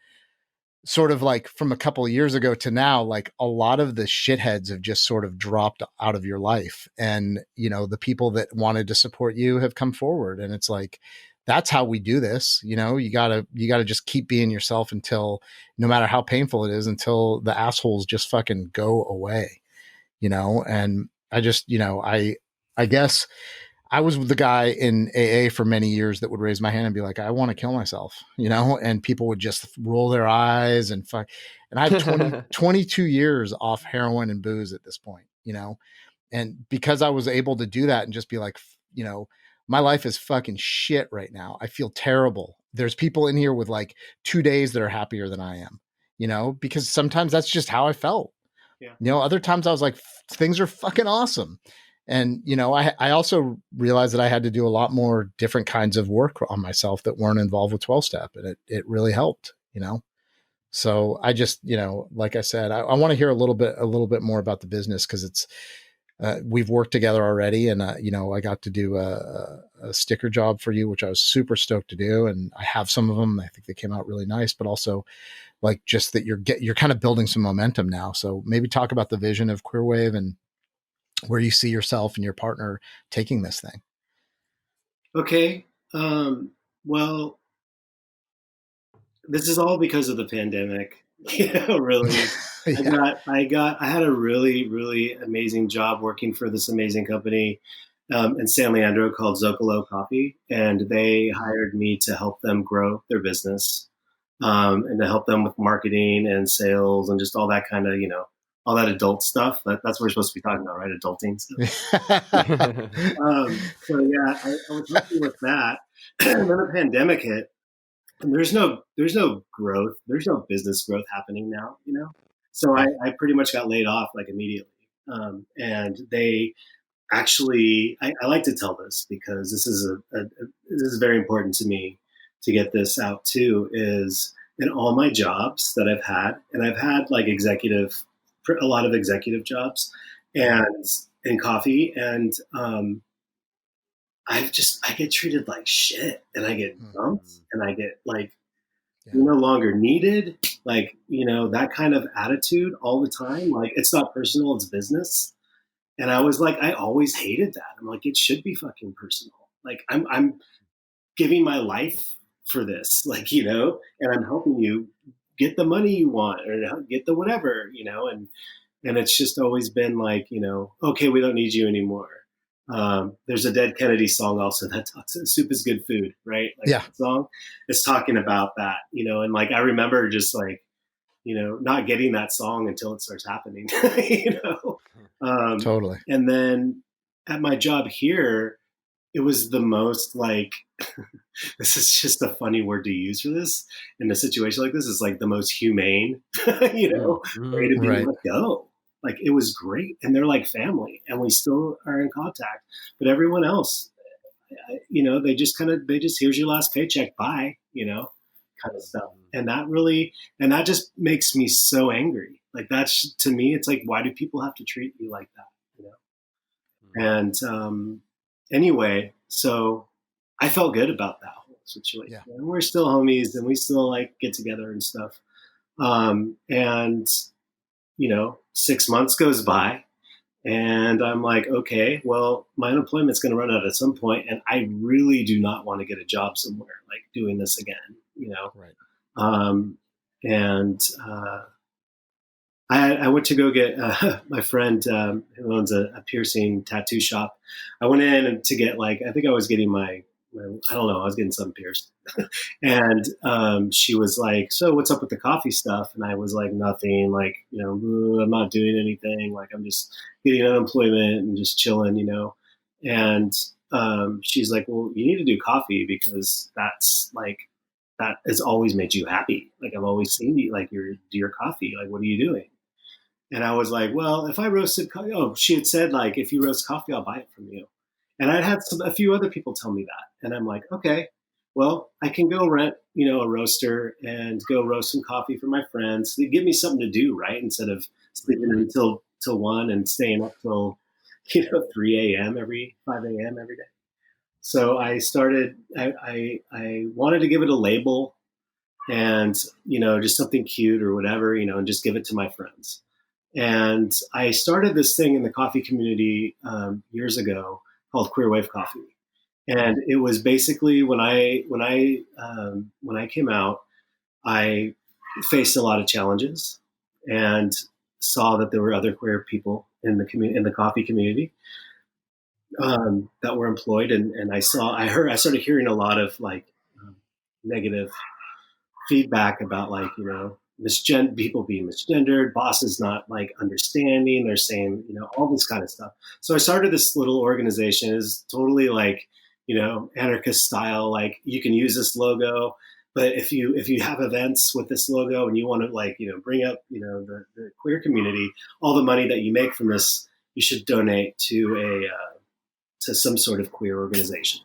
sort of like from a couple of years ago to now, like a lot of the shitheads have just sort of dropped out of your life. And, the people that wanted to support you have come forward. And it's like, that's how we do this. You gotta just keep being yourself until, no matter how painful it is, until the assholes just fucking go away, and I just, I guess I was the guy in AA for many years that would raise my hand and be like, I want to kill myself, and people would just roll their eyes and fuck. And I have 22 years off heroin and booze at this point, and because I was able to do that and just be like, my life is fucking shit right now. I feel terrible. There's people in here with like 2 days that are happier than I am, because sometimes that's just how I felt. Yeah. Other times I was like, things are fucking awesome. And, you know, I also realized that I had to do a lot more different kinds of work on myself that weren't involved with 12 step. And it really helped, you know? So I just, you know, like I said, I want to hear a little bit more about the business, because it's, we've worked together already, and you know, I got to do a sticker job for you, which I was super stoked to do, and I have some of them. I think they came out really nice, but also like just that you're kind of building some momentum now. So maybe talk about the vision of Queer Wave and where you see yourself and your partner taking this thing. Okay. Well, this is all because of the pandemic. Really. Yeah. I had a really, really amazing job working for this amazing company in San Leandro called Zocalo Coffee. And they hired me to help them grow their business, and to help them with marketing and sales and just all that kind of, all that adult stuff. That's what we're supposed to be talking about, right? Adulting stuff. So yeah, I was helping with that. And then the pandemic hit. And there's no growth. There's no business growth happening now, So I pretty much got laid off like immediately. And they actually, I like to tell this because this is this is very important to me to get this out too. Is in all my jobs that I've had, and I've had like a lot of executive jobs, and in coffee, and I get treated like shit, and I get dumped, and I get like, you're no longer needed, like, that kind of attitude all the time. Like, it's not personal, it's business. And I was like, I always hated that. I'm like, it should be fucking personal. Like, I'm giving my life for this, like, and I'm helping you get the money you want or get the whatever, and it's just always been like, okay, we don't need you anymore. There's a Dead Kennedy song also that talks, soup is good food, right? Like, yeah. that song is talking about that, and like, I remember just like, not getting that song until it starts happening, Totally. And then at my job here, it was the most like, this is just a funny word to use for this in a situation like this. Is like the most humane, way to be Right. let go. Like, it was great, and they're like family, and we still are in contact. But everyone else, they just here's your last paycheck, bye, kind of stuff. And that just makes me so angry. Like, that's, to me, it's like, why do people have to treat you like that? And anyway, so I felt good about that whole situation. Yeah. And we're still homies, and we still like get together and stuff. And 6 months goes by, and I'm like, okay, well, my unemployment's going to run out at some point, and I really do not want to get a job somewhere like doing this again, Right. And I went to go get my friend who owns a piercing tattoo shop. I went in to get, like, I think I was getting I don't know, I was getting something pierced. And she was like, so what's up with the coffee stuff? And I was like, nothing, like, I'm not doing anything. Like, I'm just getting unemployment and just chilling, And she's like, well, you need to do coffee, because that's like, that has always made you happy. Like, I've always seen you, like, do your coffee. Like, what are you doing? And I was like, well, if I roasted coffee, she had said, like, if you roast coffee, I'll buy it from you. And I'd had a few other people tell me that. And I'm like, okay, well, I can go rent, a roaster and go roast some coffee for my friends. They give me something to do, right? Instead of sleeping until 1 and staying up till, 3 a.m. 5 a.m. every day. So I started, I wanted to give it a label and, just something cute or whatever, and just give it to my friends. And I started this thing in the coffee community years ago called Queer Wave Coffee. And it was basically, when I came out, I faced a lot of challenges and saw that there were other queer people in the coffee community that were employed, and I started hearing a lot of like negative feedback about, like, people being misgendered, bosses not like understanding, they're saying, all this kind of stuff. So I started this little organization. It's totally like, anarchist style. Like, you can use this logo, but if you have events with this logo and you want to, like, bring up, the queer community, all the money that you make from this, you should donate to to some sort of queer organization.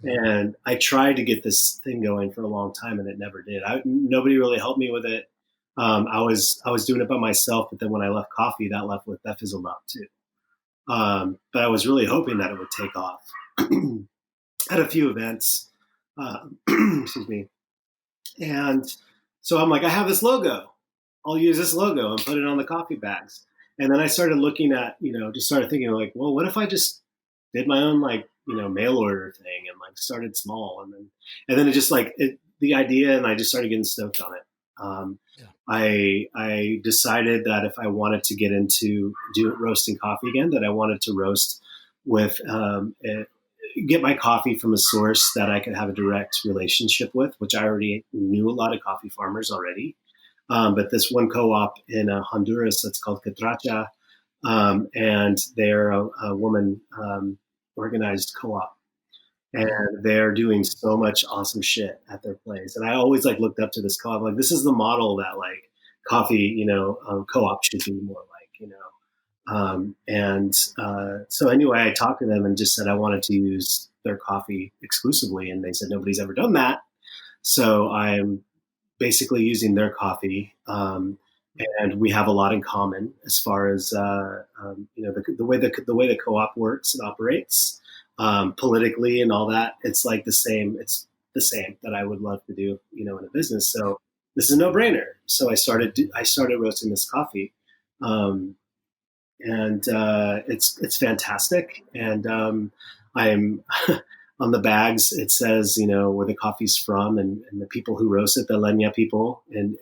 And I tried to get this thing going for a long time, and it never did. Nobody really helped me with it. I was doing it by myself, but then when I left coffee, that fizzled out too. But I was really hoping that it would take off. At a few events, excuse me, and so I'm like, I have this logo. I'll use this logo and put it on the coffee bags. And then I started looking at, just started thinking like, well, what if I just did my own mail order thing and started small, and then it just the idea, and I just started getting stoked on it. I decided that if I wanted to get into roasting coffee again, that I wanted to roast with get my coffee from a source that I could have a direct relationship with, which I already knew a lot of coffee farmers already. But this one co-op in Honduras that's called Catracha, and they're a woman organized co-op, and they're doing so much awesome shit at their place. And I always looked up to this co-op. Like, this is the model that coffee, co-op should be more like, so anyway, I talked to them and just said I wanted to use their coffee exclusively, and they said nobody's ever done that. So I'm basically using their coffee, and we have a lot in common as far as the way the co-op works and operates politically and all that. It's the same. It's the same that I would love to do, in a business. So this is a no-brainer. So I started roasting this coffee. And it's fantastic. And I'm on the bags. It says where the coffee's from, and the people who roast it, the Leña people in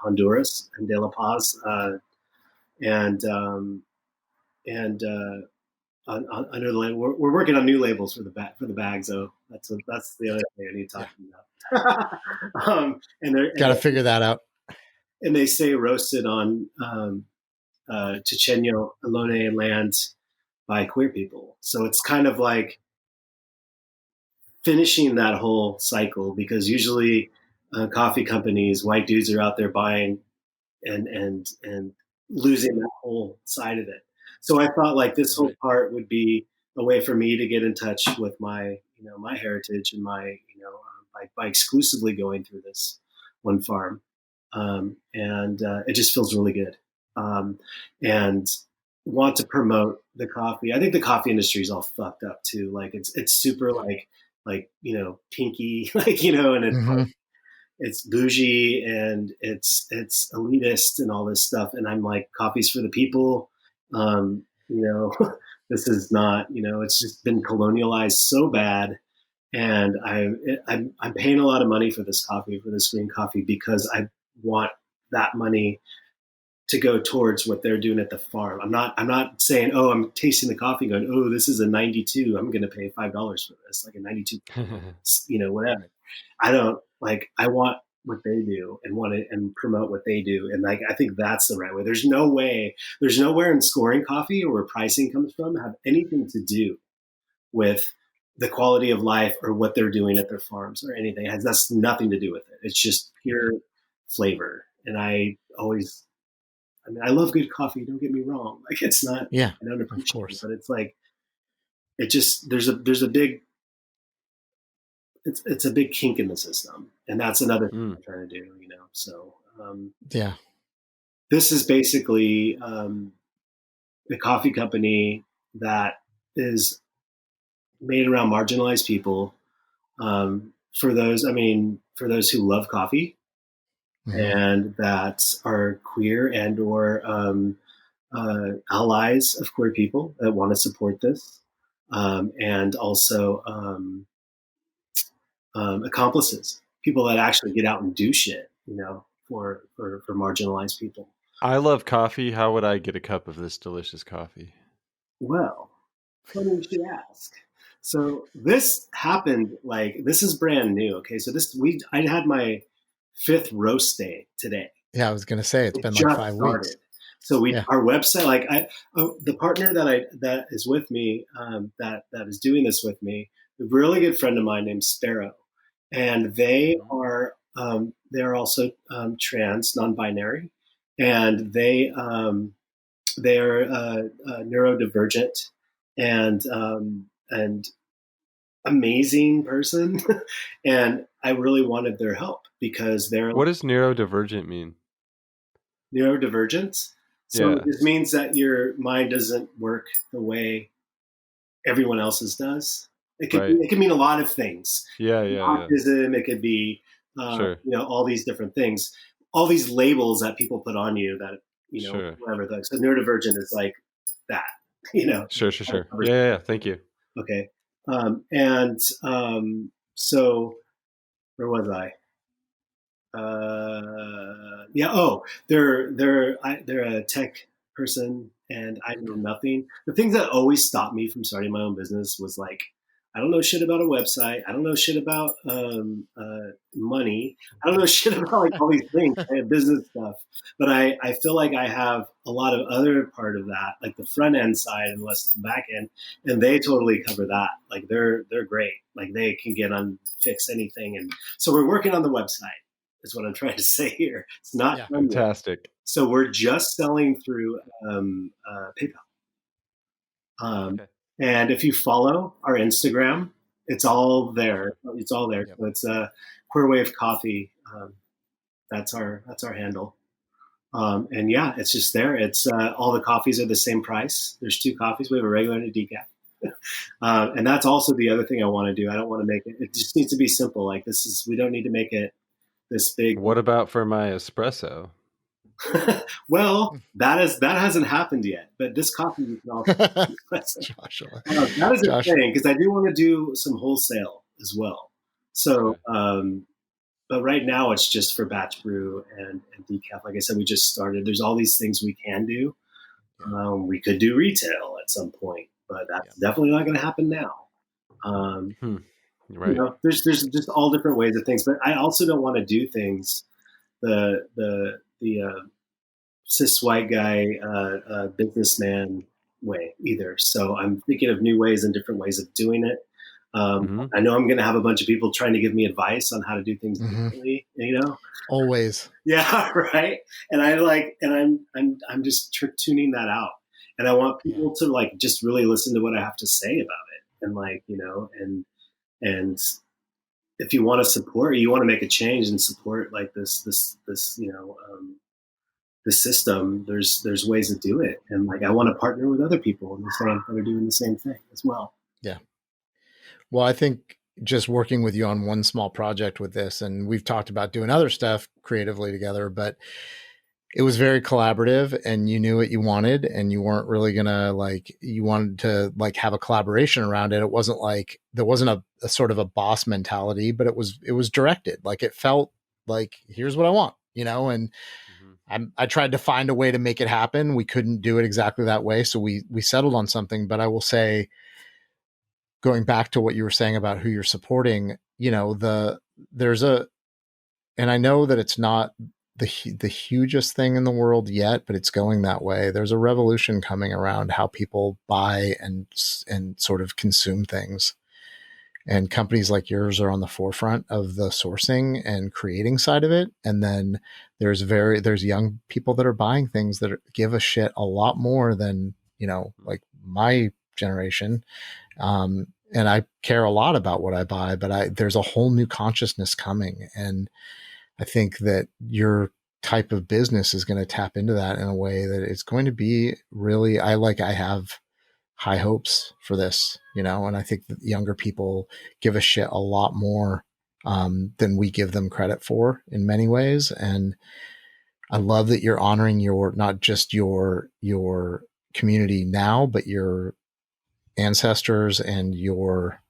Honduras and De La Paz, and under the label, we're working on new labels for the bags. So that's the other thing I need to talk about. And got to figure that out. And they say roasted on Chichenyo Alone land by queer people. So it's kind of like finishing that whole cycle, because usually coffee companies, white dudes are out there buying and losing that whole side of it. So I thought this whole part would be a way for me to get in touch with my, my heritage and my, by exclusively going through this one farm. And it just feels really good. And want to promote the coffee. I think the coffee industry is all fucked up too. It's super pinky, and it's it's bougie and it's elitist and all this stuff. And I'm like, coffee's for the people. This is not, it's just been colonialized so bad. And I'm paying a lot of money for this coffee, for this green coffee, because I want that money to go towards what they're doing at the farm. I'm not saying, oh, I'm tasting the coffee going, oh, this is a 92. I'm going to pay $5 for this, like a 92, whatever. I want what they do and want it and promote what they do. And I think that's the right way. There's nowhere in scoring coffee or where pricing comes from have anything to do with the quality of life or what they're doing at their farms or anything. That's nothing to do with it. It's just pure flavor. And I love good coffee. Don't get me wrong. It's not, I don't appreciate it, but it's it just, there's a big, it's a big kink in the system. And that's another thing I'm trying to do, so, this is basically, the coffee company that is made around marginalized people, for those who love coffee, and that are queer and or allies of queer people that want to support this, and also accomplices, people that actually get out and do shit, for marginalized people. I love coffee. How would I get a cup of this delicious coffee? Well, funny you should ask. So this happened, this is brand new. Okay. So I had my 5th roast day today. Yeah. I was going to say, it's been like 5 weeks. So our website, the partner that is with me, that is doing this with me, a really good friend of mine named Sparrow, and they are, they're also, trans, non-binary, and they they're neurodivergent and amazing person, and I really wanted their help because they're. What does neurodivergent mean? Neurodivergent. So Yeah. this means that your mind doesn't work the way everyone else's does. It could mean a lot of things. Yeah. Autism. It could be, Sure. all these different things, all these labels that people put on you that, Sure. whatever. So neurodivergent is like that, Sure. Yeah. Thank you. Okay. So where was I? They're a tech person and I know nothing. The things that always stopped me from starting my own business was like, I don't know shit about a website. I don't know shit about money. I don't know shit about like all these things, business stuff. But I feel like I have a lot of other part of that, like the front end side and less the back end, and they totally cover that. Like they're great. Like they can get on fix anything, and so we're working on the website. Is what I'm trying to say here. It's not fantastic. Yet. So we're just selling through PayPal. And if you follow our Instagram, it's all there. It's all there. Yep. So it's Queer Wave Coffee. That's our handle. And yeah, it's just there. It's all the coffees are the same price. There's 2 coffees. We have a regular and a decaf. And that's also the other thing I want to do. I don't want to make it. It just needs to be simple. Like we don't need to make it this big. What about for my espresso? Well, that hasn't happened yet, but this coffee you can also Joshua. That is a thing because I do want to do some wholesale as well. So, but right now it's just for batch brew and decaf. Like I said, we just started. There's all these things we can do. We could do retail at some point, but that's definitely not going to happen now. Right. There's just all different ways of things, but I also don't want to do things the cis white guy businessman way either. So I'm thinking of new ways and different ways of doing it. I know I'm going to have a bunch of people trying to give me advice on how to do things differently. Always. Yeah, right. And I'm just tuning that out, and I want people to like just really listen to what I have to say about it, and like and if you want to support, you want to make a change and support like this the system, there's ways to do it. And like, I want to partner with other people in the same that are doing the same thing as well. Yeah. Well, I think just working with you on one small project with this, and we've talked about doing other stuff creatively together, but it was very collaborative and you knew what you wanted and you weren't really gonna you wanted to have a collaboration around it. It wasn't like, there wasn't a sort of a boss mentality, but it was directed. Like it felt like, here's what I want, and I tried to find a way to make it happen. We couldn't do it exactly that way. So we settled on something, but I will say, going back to what you were saying about who you're supporting, and I know that it's not the hugest thing in the world yet, but it's going that way. There's a revolution coming around how people buy and sort of consume things. And companies like yours are on the forefront of the sourcing and creating side of it. And then there's young people that are buying things that give a shit a lot more than, like my generation. And I care a lot about what I buy, but there's a whole new consciousness coming. And I think that your type of business is going to tap into that in a way that it's going to be really, I have high hopes for this, and I think that younger people give a shit a lot more than we give them credit for in many ways. And I love that you're honoring not just your community now, but your ancestors and your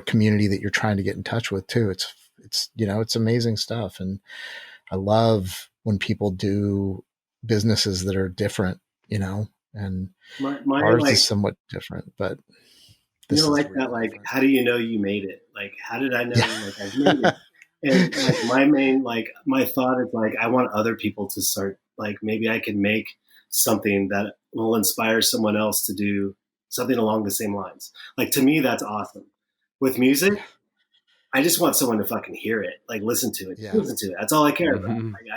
community that you're trying to get in touch with too. It's amazing stuff. And I love when people do businesses that are different, and ours is somewhat different, but this is like really that, like, different. How do you know you made it? Like, how did I know like I've made it? And like my thought is like, I want other people to start, like, maybe I can make something that will inspire someone else to do something along the same lines. Like, to me, that's awesome. With music, I just want someone to fucking hear it, like listen to it, listen to it. That's all I care about. Like,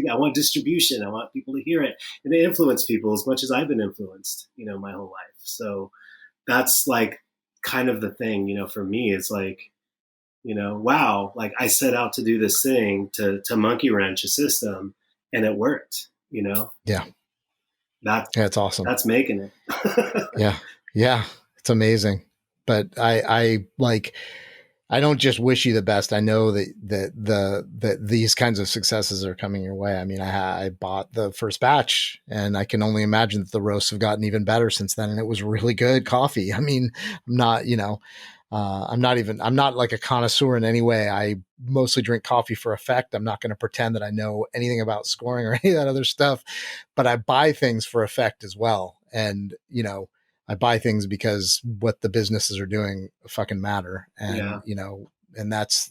I want distribution. I want people to hear it and to influence people as much as I've been influenced, my whole life. So that's like kind of the thing, for me. It's like, wow, like I set out to do this thing to monkey wrench a system, and it worked. Yeah, that's awesome. That's making it. Yeah, it's amazing. But I don't just wish you the best. I know that these kinds of successes are coming your way. I mean, I bought the first batch, and I can only imagine that the roasts have gotten even better since then. And it was really good coffee. I mean, I'm not, I'm not like a connoisseur in any way. I mostly drink coffee for effect. I'm not going to pretend that I know anything about scoring or any of that other stuff, but I buy things for effect as well. And, I buy things because what the businesses are doing fucking matter. And, and that's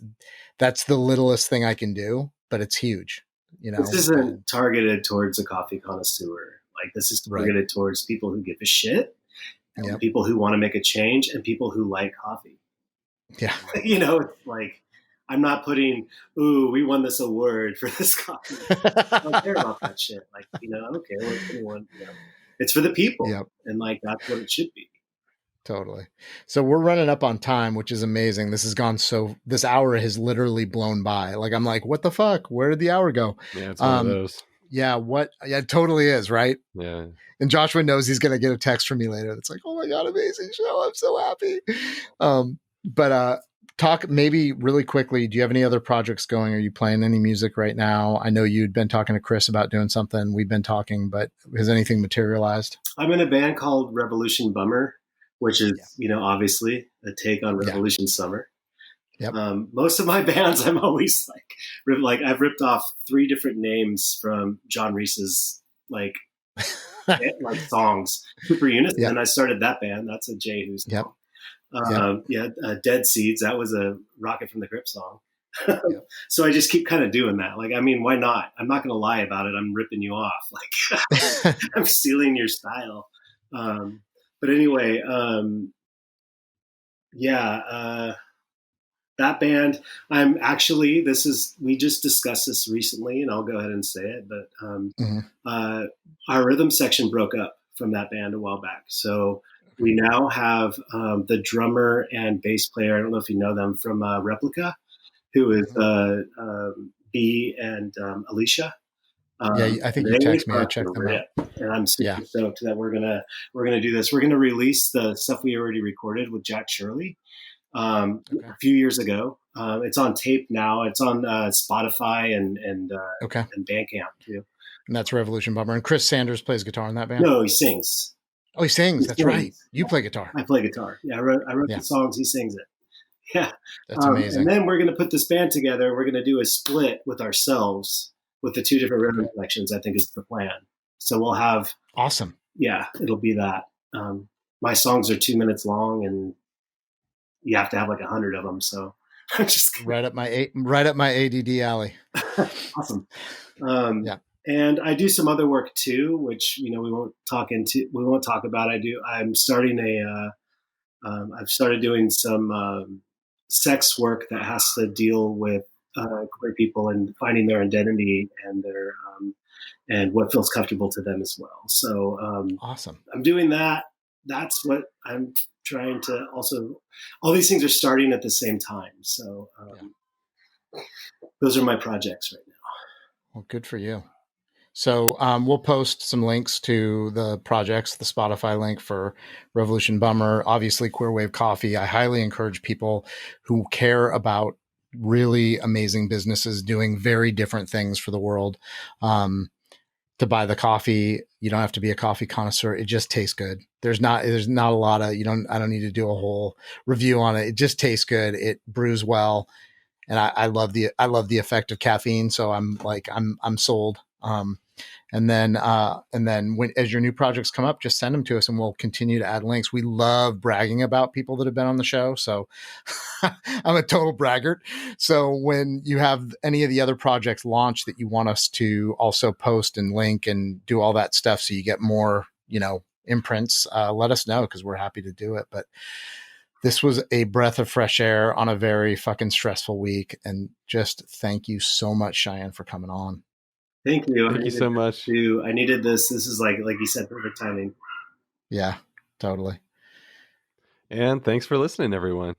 the littlest thing I can do, but it's huge. This isn't targeted towards a coffee connoisseur. Like, this is targeted towards people who give a shit, and people who want to make a change, and people who like coffee. Yeah. It's like, I'm not putting, ooh, we won this award for this coffee. I don't care about that shit. Like, I don't care what anyone, it's for the people. Yep. And like, that's what it should be. Totally. So we're running up on time, which is amazing. This hour has literally blown by. Like, I'm like, what the fuck? Where did the hour go? Yeah, it's one of those. Yeah, it totally is, right? Yeah. And Joshua knows he's going to get a text from me later. That's like, oh my God, amazing show. I'm so happy. But talk maybe really quickly. Do you have any other projects going? Are you playing any music right now? I know you'd been talking to Chris about doing something. We've been talking, but has anything materialized? I'm in a band called Revolution Bummer, which is, obviously a take on Revolution Summer. Yep. Most of my bands, I'm always like I've ripped off 3 different names from John Reese's like songs, Super Unison. And I started that band. That's a Jay Who's song. Dead Seeds. That was a Rocket from the Crypt song. So I just keep kind of doing that. Like, I mean, why not? I'm not going to lie about it. I'm ripping you off. Like, I'm stealing your style. But anyway, that band, we just discussed this recently, and I'll go ahead and say it, but our rhythm section broke up from that band a while back. So we now have the drummer and bass player, I don't know if you know them, from Replica, who is B and Alicia. I think you texted me. I checked them out, and I'm super stoked that we're gonna do this. We're gonna release the stuff we already recorded with Jack Shirley a few years ago. It's on tape now. It's on Spotify and Bandcamp too. And that's Revolution Bummer. And Chris Sanders plays guitar in that band. No, he sings. Oh, he sings. That's right. You play guitar. I play guitar. Yeah, I wrote the songs. He sings it. Yeah, that's amazing. And then we're gonna put this band together. We're gonna do a split with ourselves, with the 2 different rhythm collections, I think is the plan. So we'll have awesome. Yeah, it'll be that. My songs are 2 minutes long, and you have to have like 100 of them. So I'm just right up my ADD alley. Awesome. And I do some other work too, which we won't talk about. I'm starting I've started doing some sex work that has to deal with queer people and finding their identity and their and what feels comfortable to them as well. So awesome. I'm doing that. That's what I'm trying to also. All these things are starting at the same time. So those are my projects right now. Well, good for you. So we'll post some links to the projects, the Spotify link for Revolution Bummer, obviously Queer Wave Coffee. I highly encourage people who care about really amazing businesses doing very different things for the world to buy the coffee. You don't have to be a coffee connoisseur. It just tastes good. There's not a lot of, I don't need to do a whole review on it. It just tastes good. It brews well. And I love the effect of caffeine. So I'm sold. And then as your new projects come up, just send them to us and we'll continue to add links. We love bragging about people that have been on the show. So I'm a total braggart. So when you have any of the other projects launched that you want us to also post and link and do all that stuff, so you get more, imprints, let us know, because we're happy to do it. But This was a breath of fresh air on a very fucking stressful week. And just thank you so much, Cheyenne, for coming on. Thank you. Thank you so much. I needed this. This is like you said, perfect timing. Yeah, totally. And thanks for listening, everyone.